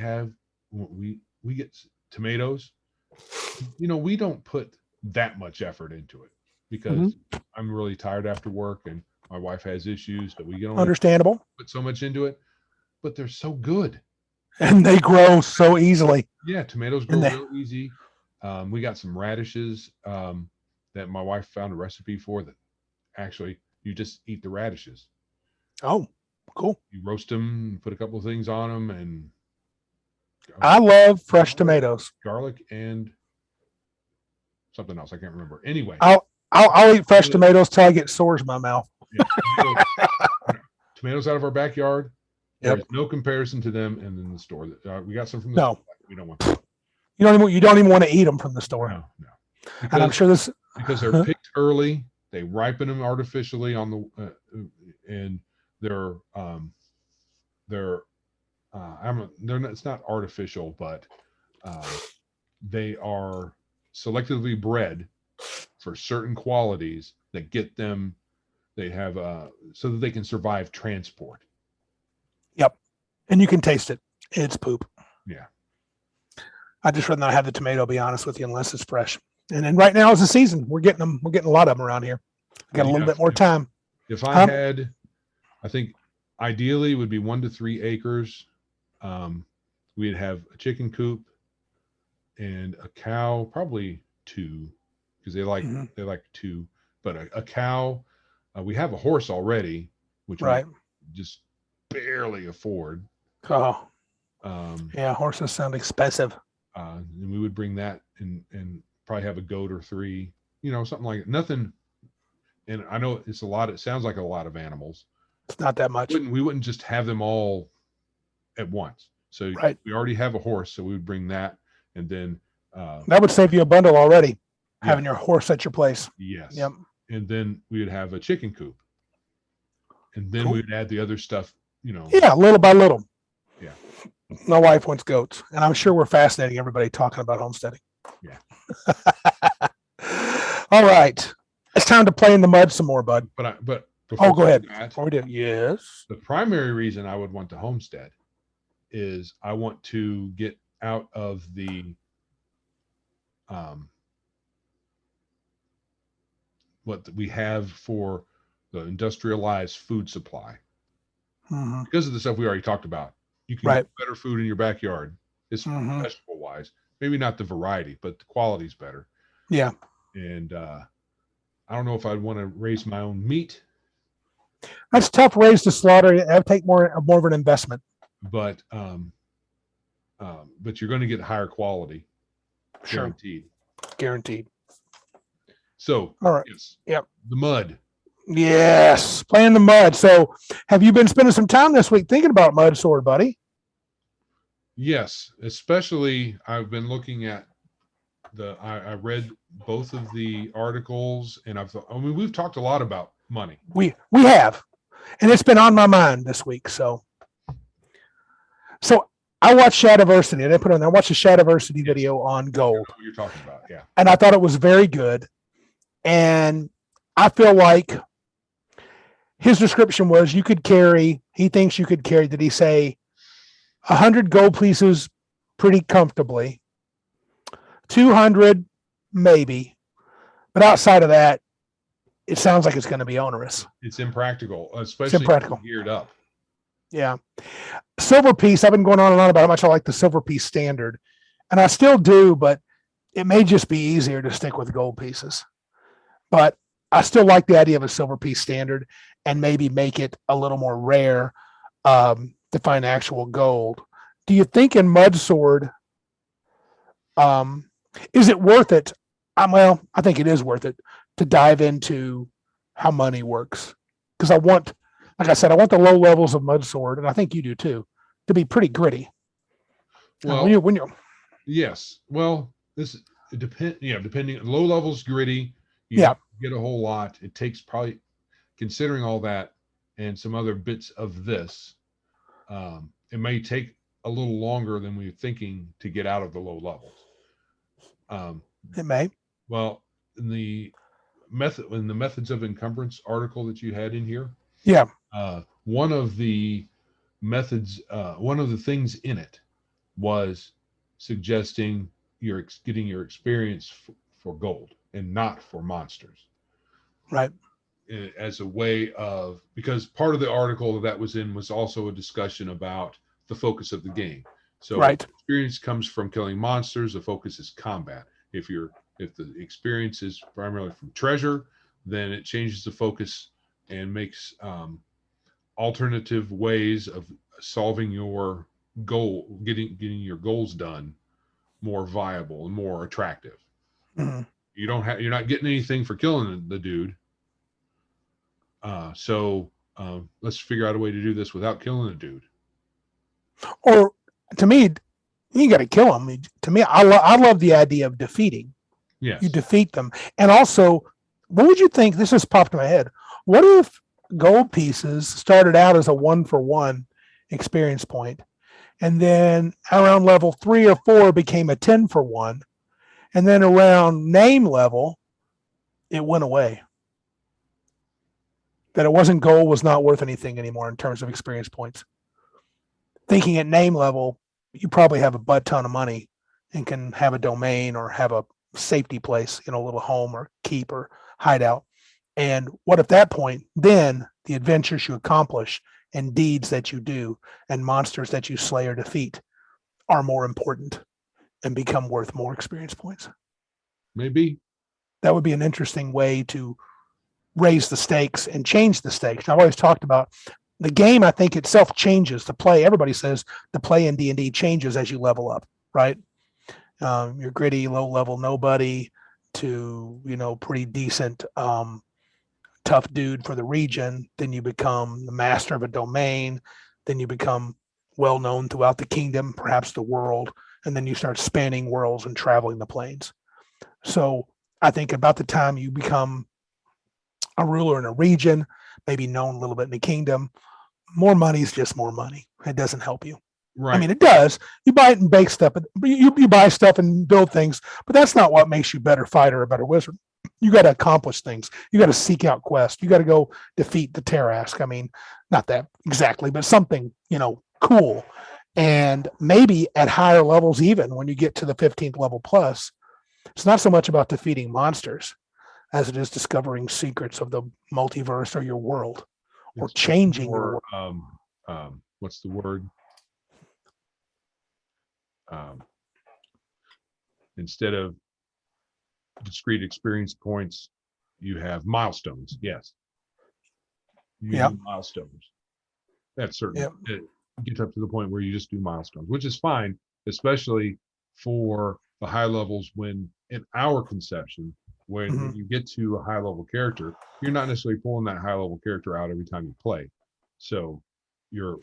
get tomatoes. We don't put that much effort into it because I'm really tired after work and my wife has issues that we can understandable put so much into it, but they're so good. And they grow so easily. Yeah. Tomatoes grow real easy. We got some radishes that my wife found a recipe for that actually you just eat the radishes. Oh, cool. You roast them, put a couple of things on them, and I love fresh tomatoes. Garlic and something else. I can't remember. Anyway, I'll eat fresh tomatoes till I get sores in my mouth. Yeah, tomatoes out of our backyard. Yep. There's no comparison to them and in the store. We got some from the store. We don't want them. You don't even want to eat them from the store. No. And I'm sure because they're picked early. They ripen them artificially on the and they're it's not artificial, but they are selectively bred for certain qualities that get them. They have so that they can survive transport. Yep, and you can taste it. It's poop. Yeah, I just rather not have the tomato. Be honest with you, unless it's fresh. And then right now is the season. We're getting them. We're getting a lot of them around here. Got a little bit more time. If I had, I think ideally it would be 1 to 3 acres. We'd have a chicken coop and a cow, probably 2, because they like 2. But a cow, we have a horse already, which we just barely afford. Oh, yeah, horses sound expensive. And we would bring that and probably have a goat or 3, something like nothing. And I know it's a lot. It sounds like a lot of animals. It's not that much. We wouldn't just have them all at once. So we already have a horse, so we would bring that, and then that would save you a bundle already. Having your horse at your place. Yes. Yep. And then we would have a chicken coop, and then we would add the other stuff. Yeah, little by little. Yeah. My wife wants goats, and I'm sure we're fascinating everybody talking about homesteading. Yeah. All right. It's time to play in the mud some more, bud. But go ahead. Before we do, yes. The primary reason I would want to homestead is I want to get out of the what we have for the industrialized food supply. Mhm. Because of the stuff we already talked about, you can Right. get better food in your backyard. It's Mhm. vegetable wise, maybe not the variety, but the quality's better. Yeah. And I don't know if I'd want to raise my own meat, That's tough ways to slaughter. It'll take more of an investment. but you're going to get higher quality, Sure. guaranteed. Guaranteed. So, All right. yes, Yep. the mud. Yes. Playing the mud. So have you been spending some time this week thinking about mud sword, buddy? Yes, especially I've been looking at I read both of the articles, and we've talked a lot about money. We have. And it's been on my mind this week. So I watched Shadiversity, and I put on there. I watched the Shadiversity video on gold. What you're talking about, yeah. And I thought it was very good. And I feel like his description was he thinks you could carry, did he say 100 gold pieces pretty comfortably, 200 maybe, but outside of that, it sounds like it's going to be onerous. It's impractical, especially impractical. Geared up. Yeah. Silver piece, I've been going on and on about how much I like the silver piece standard, and I still do, but it may just be easier to stick with gold pieces. But I still like the idea of a silver piece standard and maybe make it a little more rare to find actual gold. Do you think in Mud Sword, is it worth it? Well, I think it is worth it to dive into how money works. Because like I said, I want the low levels of Mud Sword, and I think you do too, to be pretty gritty. Well, when you yes. Well, depending low levels gritty, you Yeah. don't get a whole lot. It takes probably, considering all that and some other bits of this, it may take a little longer than we were thinking to get out of the low levels. it may. Well, in the methods of encumbrance article that you had in here, Yeah. one of the methods, one of the things in it was suggesting getting your experience for gold and not for monsters. Right. As a way of, because part of the article that was in was also a discussion about the focus of the game. So Right. experience comes from killing monsters. The focus is combat. If the experience is primarily from treasure, then it changes the focus and makes alternative ways of solving your goal, getting your goals done, more viable and more attractive. Mm-hmm. You're not getting anything for killing the dude. So let's figure out a way to do this without killing the dude. Or to me, you got to kill them. To me, I love the idea of defeating. Yes. You defeat them. And also, what would you think? This just popped in my head. What if gold pieces started out as a 1-for-1 experience point, and then around level 3 or 4 became a 10-for-1, and then around name level, it went away. That it wasn't gold was not worth anything anymore in terms of experience points. Thinking at name level, you probably have a butt ton of money and can have a domain or have a safety place, a little home or keep or hideout. And what at that point, then the adventures you accomplish and deeds that you do and monsters that you slay or defeat are more important and become worth more experience points. Maybe. That would be an interesting way to raise the stakes and change the stakes. I've always talked about the game. I think itself changes. The play, everybody says the play in D&D changes as you level up, right? You're gritty, low level, nobody to, pretty decent, tough dude for the region. Then you become the master of a domain. Then you become well known throughout the kingdom, perhaps the world. And then you start spanning worlds and traveling the planes. So I think about the time you become a ruler in a region, maybe known a little bit in the kingdom, more money is just more money. It doesn't help you. Right. I mean, it does. You buy it and bake stuff, but you buy stuff and build things, but that's not what makes you a better fighter or a better wizard. You got to accomplish things. You got to seek out quests. You got to go defeat the Tarask. I mean, not that exactly, but something, cool. And maybe at higher levels, even when you get to the 15th level plus, it's not so much about defeating monsters as it is discovering secrets of the multiverse or your world, or It's changing your more, world. what's the word? Instead of discrete experience points, you have milestones. Yes. You Yeah. do milestones. That's certain. Yep. It gets up to the point where you just do milestones, which is fine, especially for the high levels when in our conception, when you get to a high level character, you're not necessarily pulling that high level character out every time you play. So you're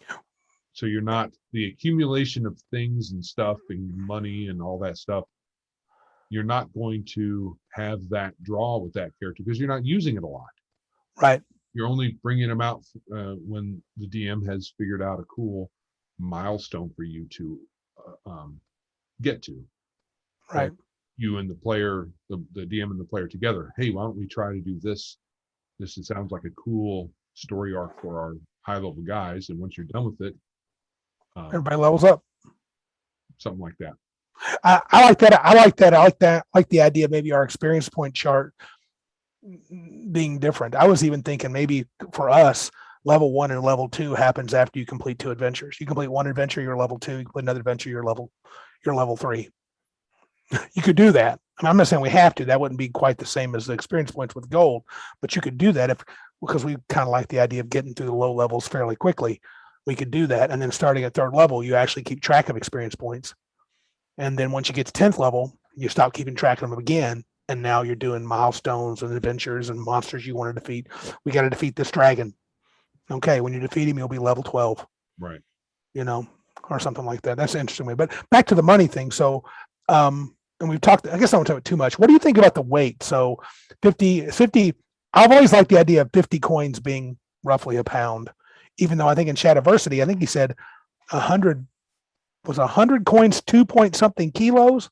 not the accumulation of things and stuff and money and all that stuff. You're not going to have that draw with that character because you're not using it a lot. Right. You're only bringing them out when the DM has figured out a cool milestone for you to get to. Right. Like you and the player, the DM and the player together. Hey, why don't we try to do this? This sounds like a cool story arc for our high level guys. And once you're done with it, Everybody levels up. something like that. I like that. I like that. I like the idea of maybe our experience point chart being different. I was even thinking maybe for us, level 1 and level 2 happens after you complete 2 adventures. You complete 1 adventure, you're level 2. You complete another adventure, you're level 3. You could do that. I mean, I'm not saying we have to. That wouldn't be quite the same as the experience points with gold, but you could do that because we kind of like the idea of getting through the low levels fairly quickly. We could do that, and then starting at 3rd level, you actually keep track of experience points. And then once you get to 10th level, you stop keeping track of them again. And now you're doing milestones and adventures and monsters you want to defeat. We got to defeat this dragon. Okay, when you defeat him, you'll be level 12. Right. Or something like that. That's an interesting way. But back to the money thing. So, and we've talked, I guess I don't talk too much. What do you think about the weight? So 50, I've always liked the idea of 50 coins being roughly a pound, even though I think in Shadiversity, I think he said 100 coins, 2 point something kilos,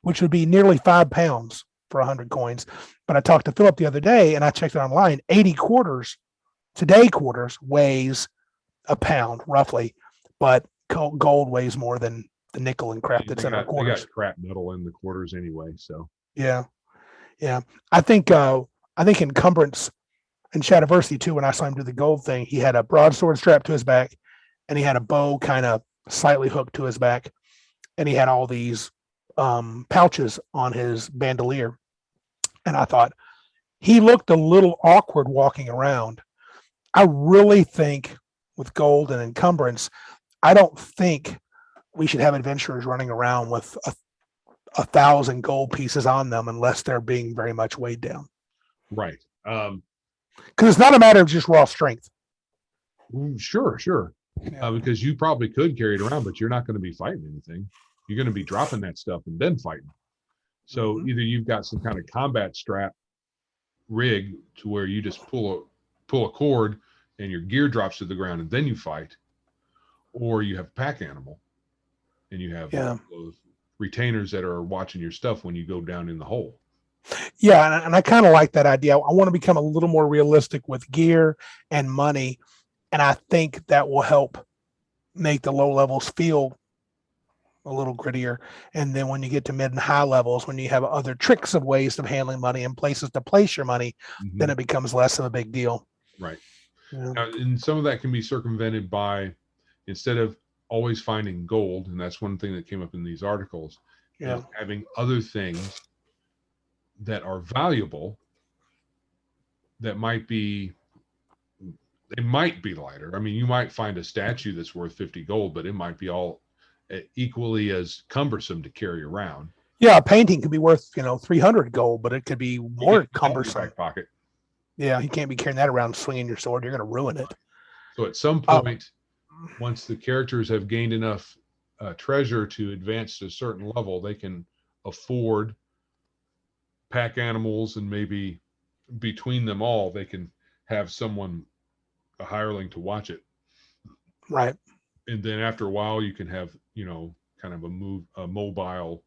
which would be nearly 5 pounds for 100 coins. But I talked to Philip the other day and I checked it online. 80 quarters, today quarters weighs a pound roughly, but gold weighs more than the nickel and crap that's in our quarters. They got crap metal in the quarters anyway. So yeah. I think encumbrance and Shadiversity too. When I saw him do the gold thing, he had a broadsword strapped to his back, and he had a bow kind of slightly hooked to his back, and he had all these pouches on his bandolier. And I thought he looked a little awkward walking around. I really think with gold and encumbrance, I don't think we should have adventurers running around with 1,000 gold pieces on them unless they're being very much weighed down. Right. Because it's not a matter of just raw strength. Sure. Because you probably could carry it around, but you're not going to be fighting anything. You're going to be dropping that stuff and then fighting. So either you've got some kind of combat strap rig to where you just pull a cord and your gear drops to the ground and then you fight, or you have a pack animal and you have those retainers that are watching your stuff when you go down in the hole. Yeah, and I kind of like that idea. I want to become a little more realistic with gear and money, and I think that will help make the low levels feel a little grittier. And then when you get to mid and high levels, when you have other tricks of ways of handling money and places to place your money, then it becomes less of a big deal. Right. Yeah. Now, and some of that can be circumvented by, instead of always finding gold, and that's one thing that came up in these articles, is having other things that are valuable that might be lighter. I mean, you might find a statue that's worth 50 gold, but it might be all equally as cumbersome to carry around. Yeah, a painting could be worth 300 gold, but it could be more cumbersome. Back pocket. Yeah, you can't be carrying that around swinging your sword. You're going to ruin it. So at some point, once the characters have gained enough treasure to advance to a certain level, they can afford pack animals, and maybe between them all, they can have a hireling to watch it. Right. And then after a while, you can have, kind of a mobile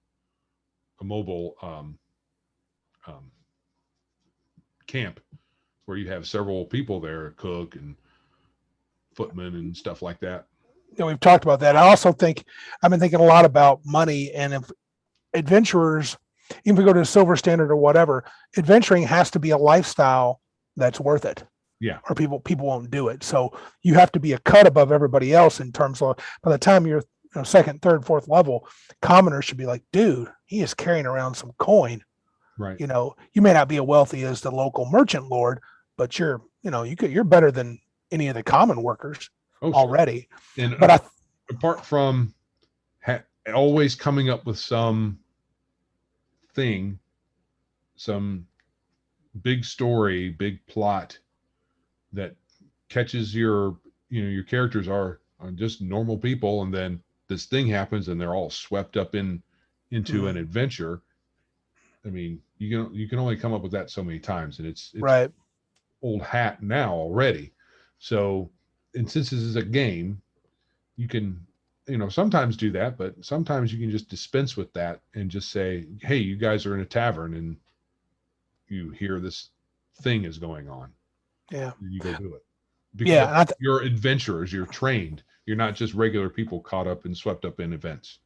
camp where you have several people there, a cook and footmen and stuff like that. we've talked about that. I also think I've been thinking a lot about money, and if adventurers, even if we go to a silver standard or whatever, adventuring has to be a lifestyle that's worth it. Yeah. Or people won't do it. So you have to be a cut above everybody else in terms of, by the time you're second, third, fourth level, commoners should be like, dude, he is carrying around some coin. Right. You may not be as wealthy as the local merchant lord, but you're better than any of the common workers already. Sure. And but apart from always coming up with some big story, big plot that catches your characters are just normal people, and then this thing happens and they're all swept up into an adventure. I mean, you can only come up with that so many times, and it's right. Old hat now already. So, and since this is a game, you can sometimes do that, but sometimes you can just dispense with that and just say, hey, you guys are in a tavern and you hear this thing is going on. Yeah. And you go do it. Because Yeah. you're adventurers, you're trained. You're not just regular people caught up and swept up in events.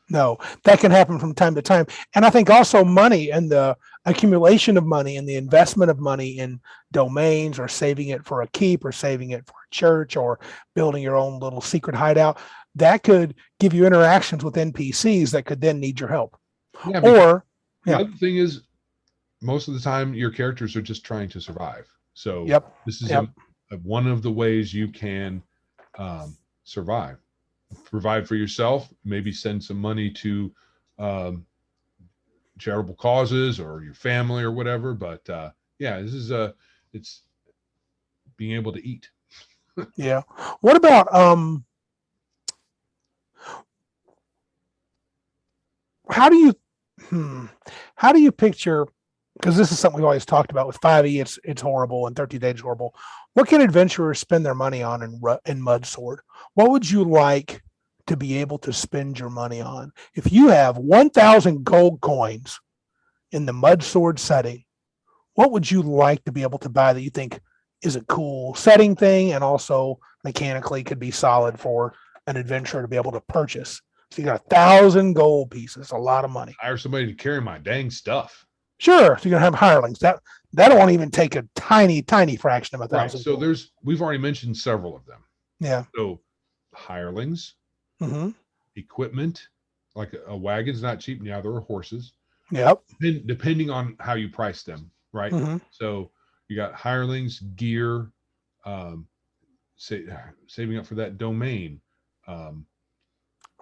No, that can happen from time to time. And I think also money and the accumulation of money and the investment of money in domains, or saving it for a keep, or saving it for a church, or building your own little secret hideout, that could give you interactions with NPCs that could then need your help. Yeah. Or the other thing is, most of the time your characters are just trying to survive. So this is one of the ways you can survive. Provide for yourself, maybe send some money to charitable causes or your family or whatever. But this is it's being able to eat. Yeah. What about how do you picture, because this is something we've always talked about with 5e, it's horrible, and 13th Age is horrible. What can adventurers spend their money on in Mudsword? What would you like to be able to spend your money on? If you have 1,000 gold coins in the Mudsword setting, what would you like to be able to buy that you think is a cool setting thing, and also mechanically could be solid for an adventurer to be able to purchase? So you got 1,000 gold pieces, a lot of money. Hire somebody to carry my dang stuff. Sure. So you're gonna have hirelings. That won't even take a tiny fraction of 1,000. Right. So we've already mentioned several of them. Yeah. So hirelings, Mm-hmm. equipment, like a wagon's not cheap. Now there are horses. Yep. Depending on how you price them, right? Mm-hmm. So you got hirelings, gear, saving up for that domain, Or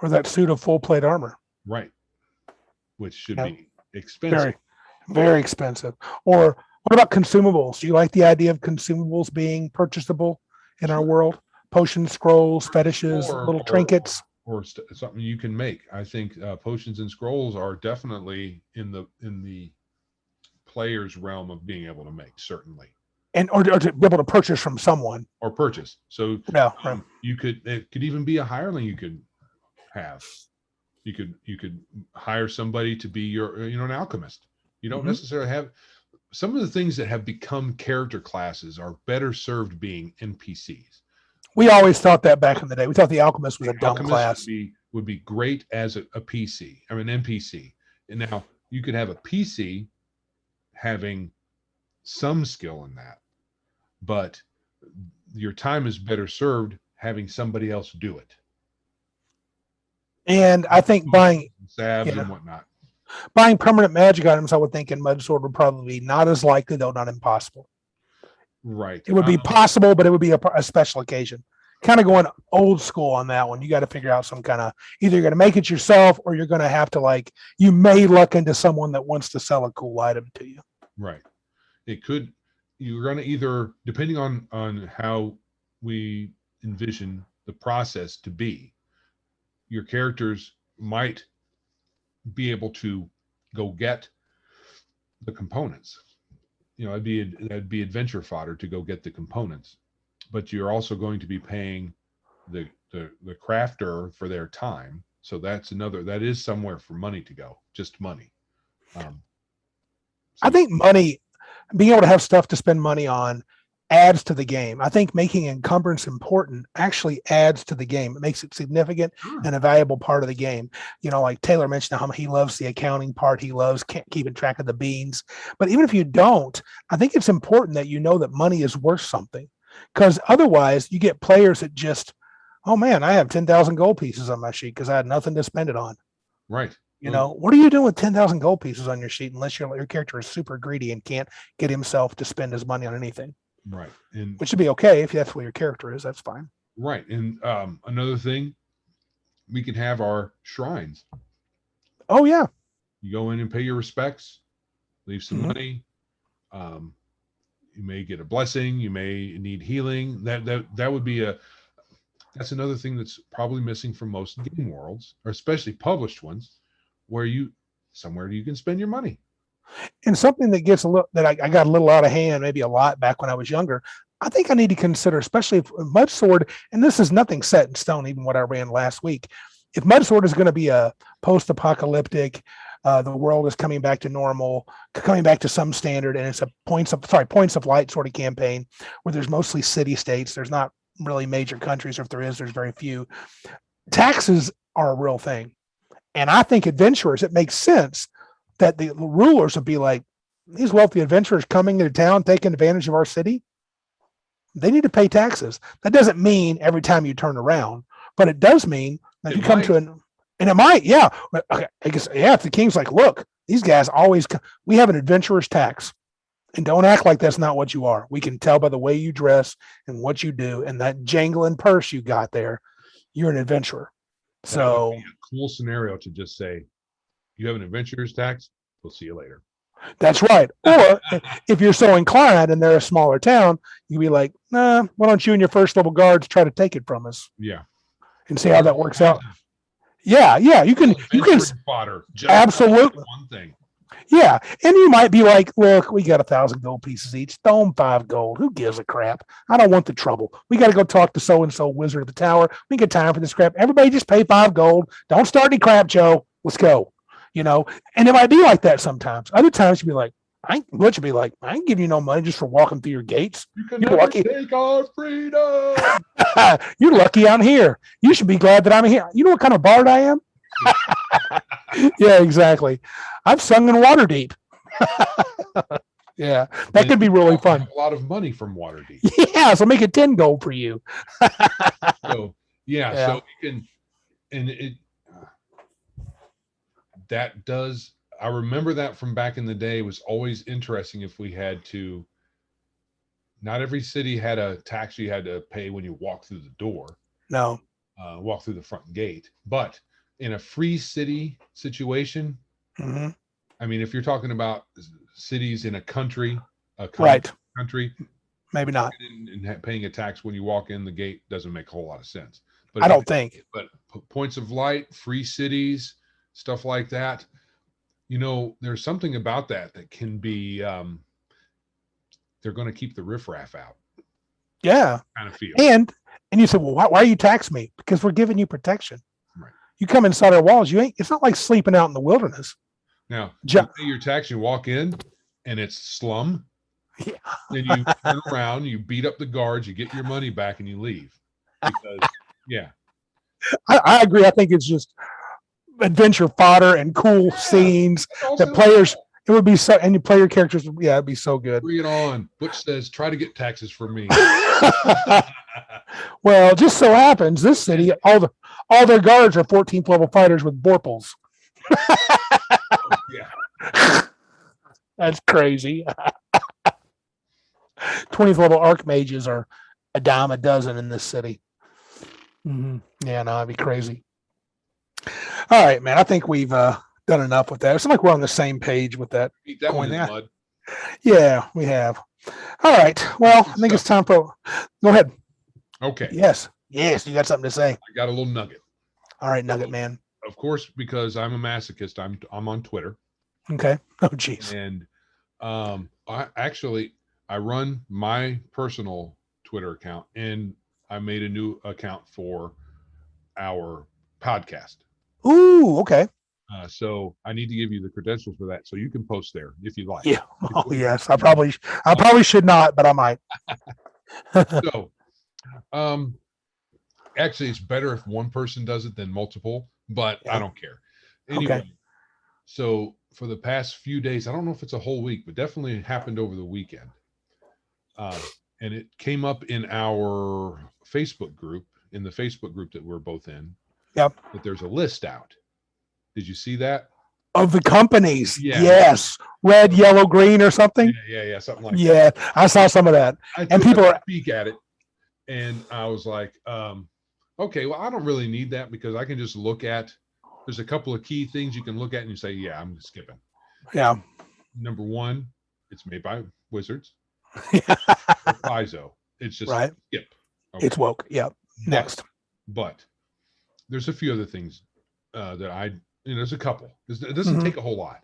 that suit of full plate armor. right? Which should be expensive. Very, very expensive. Or what about consumables? Do you like the idea of consumables being purchasable in our world? Potions, scrolls, fetishes, little trinkets, or something you can make. I think potions and scrolls are definitely in the player's realm of being able to make, certainly, or to be able to purchase from someone or purchase. So right. it could even be a hireling you could have. You could hire somebody to be your an alchemist. You don't necessarily have some of the things that have become character classes are better served being NPCs. We always thought that back in the day. We thought the alchemist was a dumb class. Would be great as a PC, I mean NPC. And now you could have a PC having some skill in that, but your time is better served having somebody else do it. And I think buying salves and whatnot. Buying permanent magic items, I would think in Mudsword would probably be not as likely, though not impossible. Right. It would be possible, but it would be a special occasion. Kind of going old school on that one. You got to figure out some kind of, either you're going to make it yourself, or you're going to have to you may luck into someone that wants to sell a cool item to you. Right. You're going to either, depending on how we envision the process to be, your characters might be able to go get the components. That'd be adventure fodder to go get the components, but you're also going to be paying the crafter for their time. So that is somewhere for money to go, just money. I think money, being able to have stuff to spend money on adds to the game. I think making encumbrance important actually adds to the game. It makes it significant and a valuable part of the game. You know, like Taylor mentioned how he loves the accounting part. He loves keeping track of the beans. But even if you don't, I think it's important that you know that money is worth something, because otherwise you get players that just, oh man, I have 10,000 gold pieces on my sheet because I had nothing to spend it on. Right. You know, what are you doing with 10,000 gold pieces on your sheet unless your character is super greedy and can't get himself to spend his money on anything? Right. And which would be okay if that's what your character is. That's fine. right. And another thing, we can have our shrines. Oh yeah. You go in and pay your respects, leave some money. You may get a blessing. You may need healing. That would be that's another thing that's probably missing from most game worlds, or especially published ones, where somewhere you can spend your money. And something that gets a little, that I got a little out of hand, maybe a lot back when I was younger, I think I need to consider, especially if Mudsword, and this is nothing set in stone, even what I ran last week. If Mudsword is going to be a post-apocalyptic, the world is coming back to normal, coming back to some standard, and it's a points of light sort of campaign where there's mostly city states. There's not really major countries, or if there is, there's very few. Taxes are a real thing. And I think adventurers, it makes sense that the rulers would be like, these wealthy adventurers coming into town, taking advantage of our city, they need to pay taxes. That doesn't mean every time you turn around, but it does mean that if you come to and it might, yeah. Okay, I guess, yeah, if the king's like, look, these guys always, we have an adventurer's tax. And don't act like that's not what you are. We can tell by the way you dress and what you do and that jangling purse you got there, you're an adventurer. So that would be a cool scenario to just say, you have an adventurer's tax, we'll see you later. That's right. Or if you're so inclined and they're a smaller town, you'd be like, nah, why don't you and your first level guards try to take it from us? Yeah. And see how that works out. Yeah. You can fodder. Absolutely. One thing. Yeah. And you might be like, look, we got 1,000 gold pieces each. Throw them 5 gold. Who gives a crap? I don't want the trouble. We got to go talk to so-and-so wizard of the tower. We get time for this crap. Everybody just pay 5 gold. Don't start any crap, Joe. Let's go. You know, and it might be like that sometimes. Other times you'd be like, I ain't give you no money just for walking through your gates. You're lucky. Take our freedom. You're lucky I'm here. You should be glad that I'm here. You know what kind of bard I am? Yeah, exactly. I've sung in Waterdeep. Yeah, that could be really fun. A lot of money from Waterdeep. Yeah, so make it 10 gold for you. So yeah, so you can, and it that does. I remember that from back in the day was always interesting. If we had to, not every city had a tax you had to pay when you walk through the door. No, walk through the front gate. But in a free city situation, I mean, if you're talking about cities in a country, country, maybe not. And paying a tax when you walk in the gate doesn't make a whole lot of sense. But I don't think. But points of light, free cities, stuff like that. You know, there's something about that can be, they're going to keep the riffraff out. Yeah. Kind of feel. And you said, well, why you tax me? Because we're giving you protection. Right. You come inside our walls. It's not like sleeping out in the wilderness. Now, you pay your tax, you walk in and it's slum. Yeah. Then you turn around, you beat up the guards, you get your money back and you leave. Because, yeah. I agree. I think it's just adventure fodder and cool scenes that players, it would be so, and you play your characters, it'd be so good. Bring it on. Butch says, try to get taxes from me. Well, just so happens this city, all their guards are 14th level fighters with Borples. Yeah. That's crazy. 20th level archmages are a dime a dozen in this city. Yeah, no, that'd be crazy. All right, man. I think we've done enough with that. It seems like we're on the same page with that. Beat that one in the mud. Yeah, we have. All right. Well, I think it's time for. Go ahead. Okay. Yes. You got something to say. I got a little nugget. All right, nugget man. Of course, because I'm a masochist, I'm on Twitter. Okay. Oh, geez. And I run my personal Twitter account, and I made a new account for our podcast. Ooh, okay. So I need to give you the credentials for that, so you can post there if you like. Yeah. Oh, yes. I probably should not, but I might. So, actually, it's better if one person does it than multiple, but I Yeah. don't care. Anyway, so for the past few days, I don't know if it's a whole week, but definitely happened over the weekend. And it came up in our Facebook group, in the Facebook group that we're both in, Yep. that there's a list out. Did you see that? Of the companies. Yeah. Yes. Red, yellow, green or something. Yeah, something like that. Yeah. I saw some of that. I And took people a are peek at it, and I was like, okay, well, I don't really need that because I can just look at. There's a couple of key things you can look at, and you say, yeah, I'm skipping. yeah. Number one, it's made by Wizards. Yeah. Or Paizo. It's just Right. skip. It's woke. Yeah. Next. But there's a few other things that there's a couple. It doesn't Mhm. take a whole lot.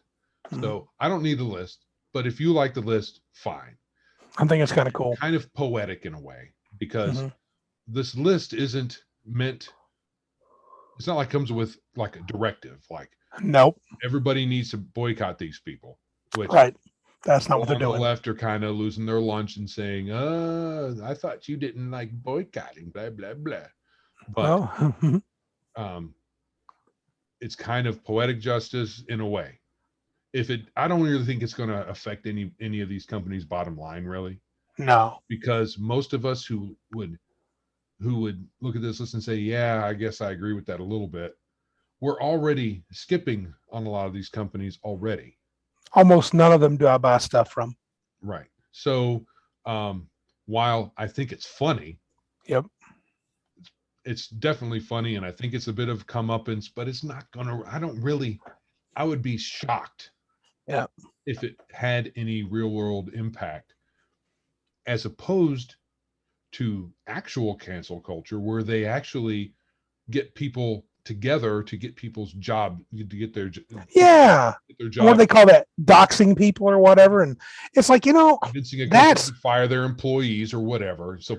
So I don't need the list, but if you like the list, fine. I think it's kind of cool. Kind of poetic in a way, because Mhm. this list isn't meant, it's not like it comes with like a directive, like Nope. everybody needs to boycott these people, which Right. That's not people what they're on the doing. left are kind of losing their lunch and saying, I thought you didn't like boycotting, blah, blah, blah. But Well, it's kind of poetic justice in a way. I don't really think it's going to affect any of these companies' bottom line, really, no. because most of us who would look at this list and say, yeah, I guess I agree with that a little bit, we're already skipping on a lot of these companies already. Almost none of them do I buy stuff from. Right. So while I think it's funny, Yep. it's definitely funny, and I think it's a bit of comeuppance, but it's not gonna, I would be shocked if it had any real world impact, as opposed to actual cancel culture, where they actually get people together to get people's job, to get their Yeah. job. What do they call that? Doxing people or whatever. And it's like, Convincing a company to fire their employees or whatever. So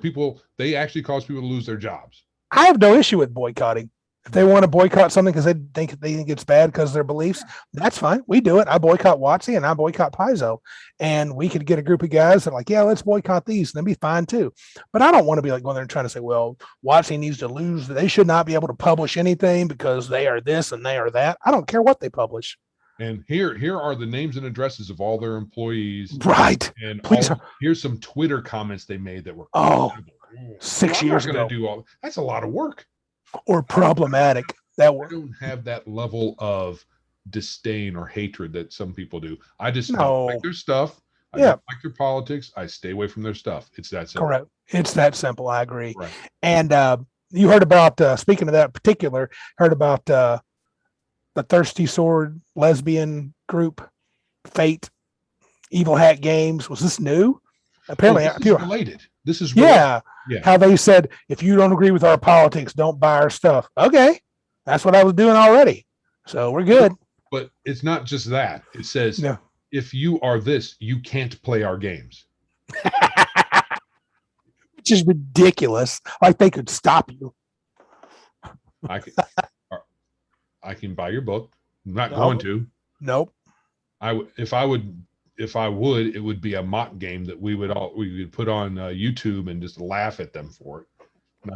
they actually cause people to lose their jobs. I have no issue with boycotting. If they want to boycott something because they think it's bad because of their beliefs, that's fine. We do it. I boycott WotC and I boycott Paizo. And we could get a group of guys that are like, yeah, let's boycott these. And they'd be fine too. But I don't want to be like going there and trying to say, well, WotC needs to lose. They should not be able to publish anything because they are this and they are that. I don't care what they publish. And here are the names and addresses of all their employees. Right. And Please. Here's some Twitter comments they made that were 6 years ago. That's a lot of work. Or problematic. I don't have that level of disdain or hatred that some people do. I just don't like their stuff. I don't like their politics. I stay away from their stuff. It's that simple. Correct. It's that simple. I agree. Right. And you heard about, speaking of that particular, heard about the Thirsty Sword lesbian group, Fate, Evil Hat Games. Was this new? Apparently, this is related. This is related. How they said, if you don't agree with our politics, don't buy our stuff. Okay. That's what I was doing already. So we're good. But it's not just that. It says, if you are this, you can't play our games. Which is ridiculous. Like they could stop you. I can buy your book. I'm not going to. Nope. If I would, it would be a mock game that we would put on YouTube and just laugh at them for it.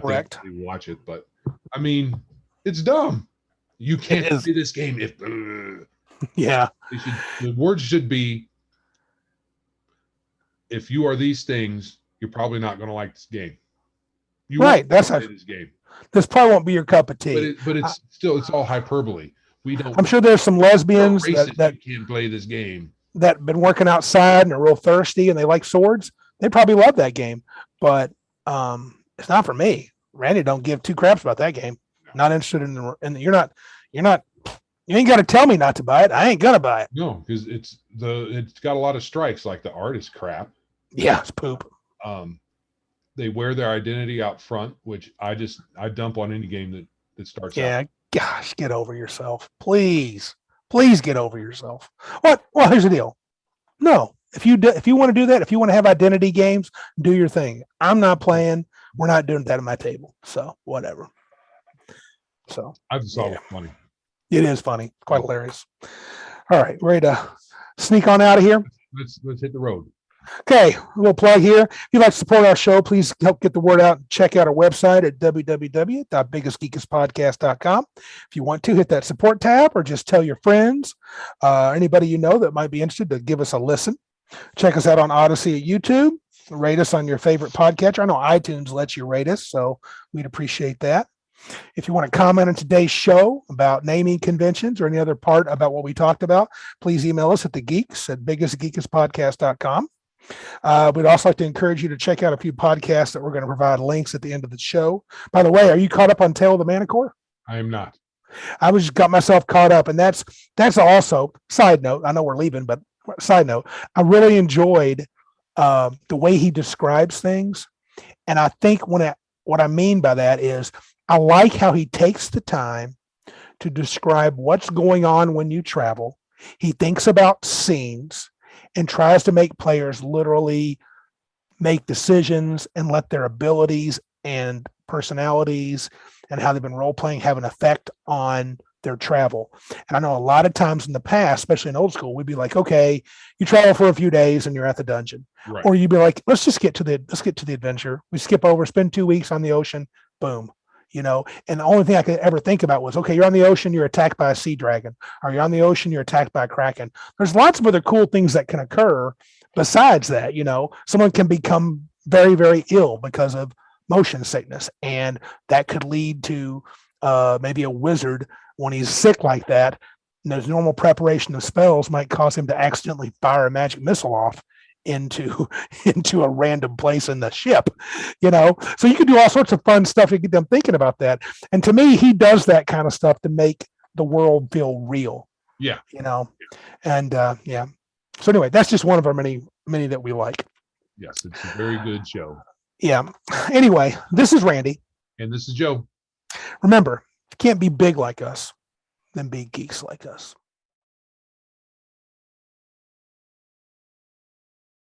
Correct. Watch it, but I mean, it's dumb. You can't play this game if. Yeah. The words should be, if you are these things, you're probably not going to like this game. That's play this game. This probably won't be your cup of tea. But it's all hyperbole. We don't. I'm sure there's some lesbians that can't play this game, that been working outside and are real thirsty and they like swords. They probably love that game, but it's not for me. Randy don't give two craps about that game. Not interested in you ain't got to tell me not to buy it. I ain't gonna buy it. No, because it's got a lot of strikes. Like the art is crap. Yeah, it's poop. They wear their identity out front, which I dump on any game that starts out. Gosh, get over yourself. Please get over yourself. What? Well, here's the deal. No, if you want to do that, if you want to have identity games, do your thing. I'm not playing. We're not doing that at my table. So whatever. So I just thought it was funny. It is funny. Quite hilarious. All right, ready to sneak on out of here? Let's hit the road. Okay, a little plug here. If you'd like to support our show, please help get the word out. Check out our website at www.biggestgeekestpodcast.com. If you want to, hit that support tab or just tell your friends, anybody you know that might be interested, to give us a listen. Check us out on Odyssey at YouTube. Rate us on your favorite podcatcher. I know iTunes lets you rate us, so we'd appreciate that. If you want to comment on today's show about naming conventions or any other part about what we talked about, please email us at thegeeks@biggestgeekestpodcast.com. We'd also like to encourage you to check out a few podcasts that we're going to provide links at the end of the show. By the way, are you caught up on Tale of the Manicore? I am not. I was got myself caught up, and that's also side note. I know we're leaving, but side note, I really enjoyed the way he describes things, and I think what I mean by that is I like how he takes the time to describe what's going on when you travel. He thinks about scenes and tries to make players literally make decisions and let their abilities and personalities and how they've been role playing have an effect on their travel. And I know a lot of times in the past, especially in old school, we'd be like, okay, you travel for a few days and you're at the dungeon. Right. Or you'd be like, let's get to the adventure. We skip over, spend 2 weeks on the ocean, boom. And the only thing I could ever think about was, okay, you're on the ocean, you're attacked by a sea dragon, or you're on the ocean, you're attacked by a kraken. There's lots of other cool things that can occur besides that. Someone can become very, very ill because of motion sickness, and that could lead to maybe a wizard, when he's sick like that, and there's normal preparation of spells, might cause him to accidentally fire a magic missile off into a random place in the ship, so you can do all sorts of fun stuff to get them thinking about that. And to me, he does that kind of stuff to make the world feel real. Yeah. And so anyway, that's just one of our many that we like. Yes, it's a very good show. Yeah. Anyway, this is Randy. And this is Joe. Remember, if you can't be big like us, then be geeks like us.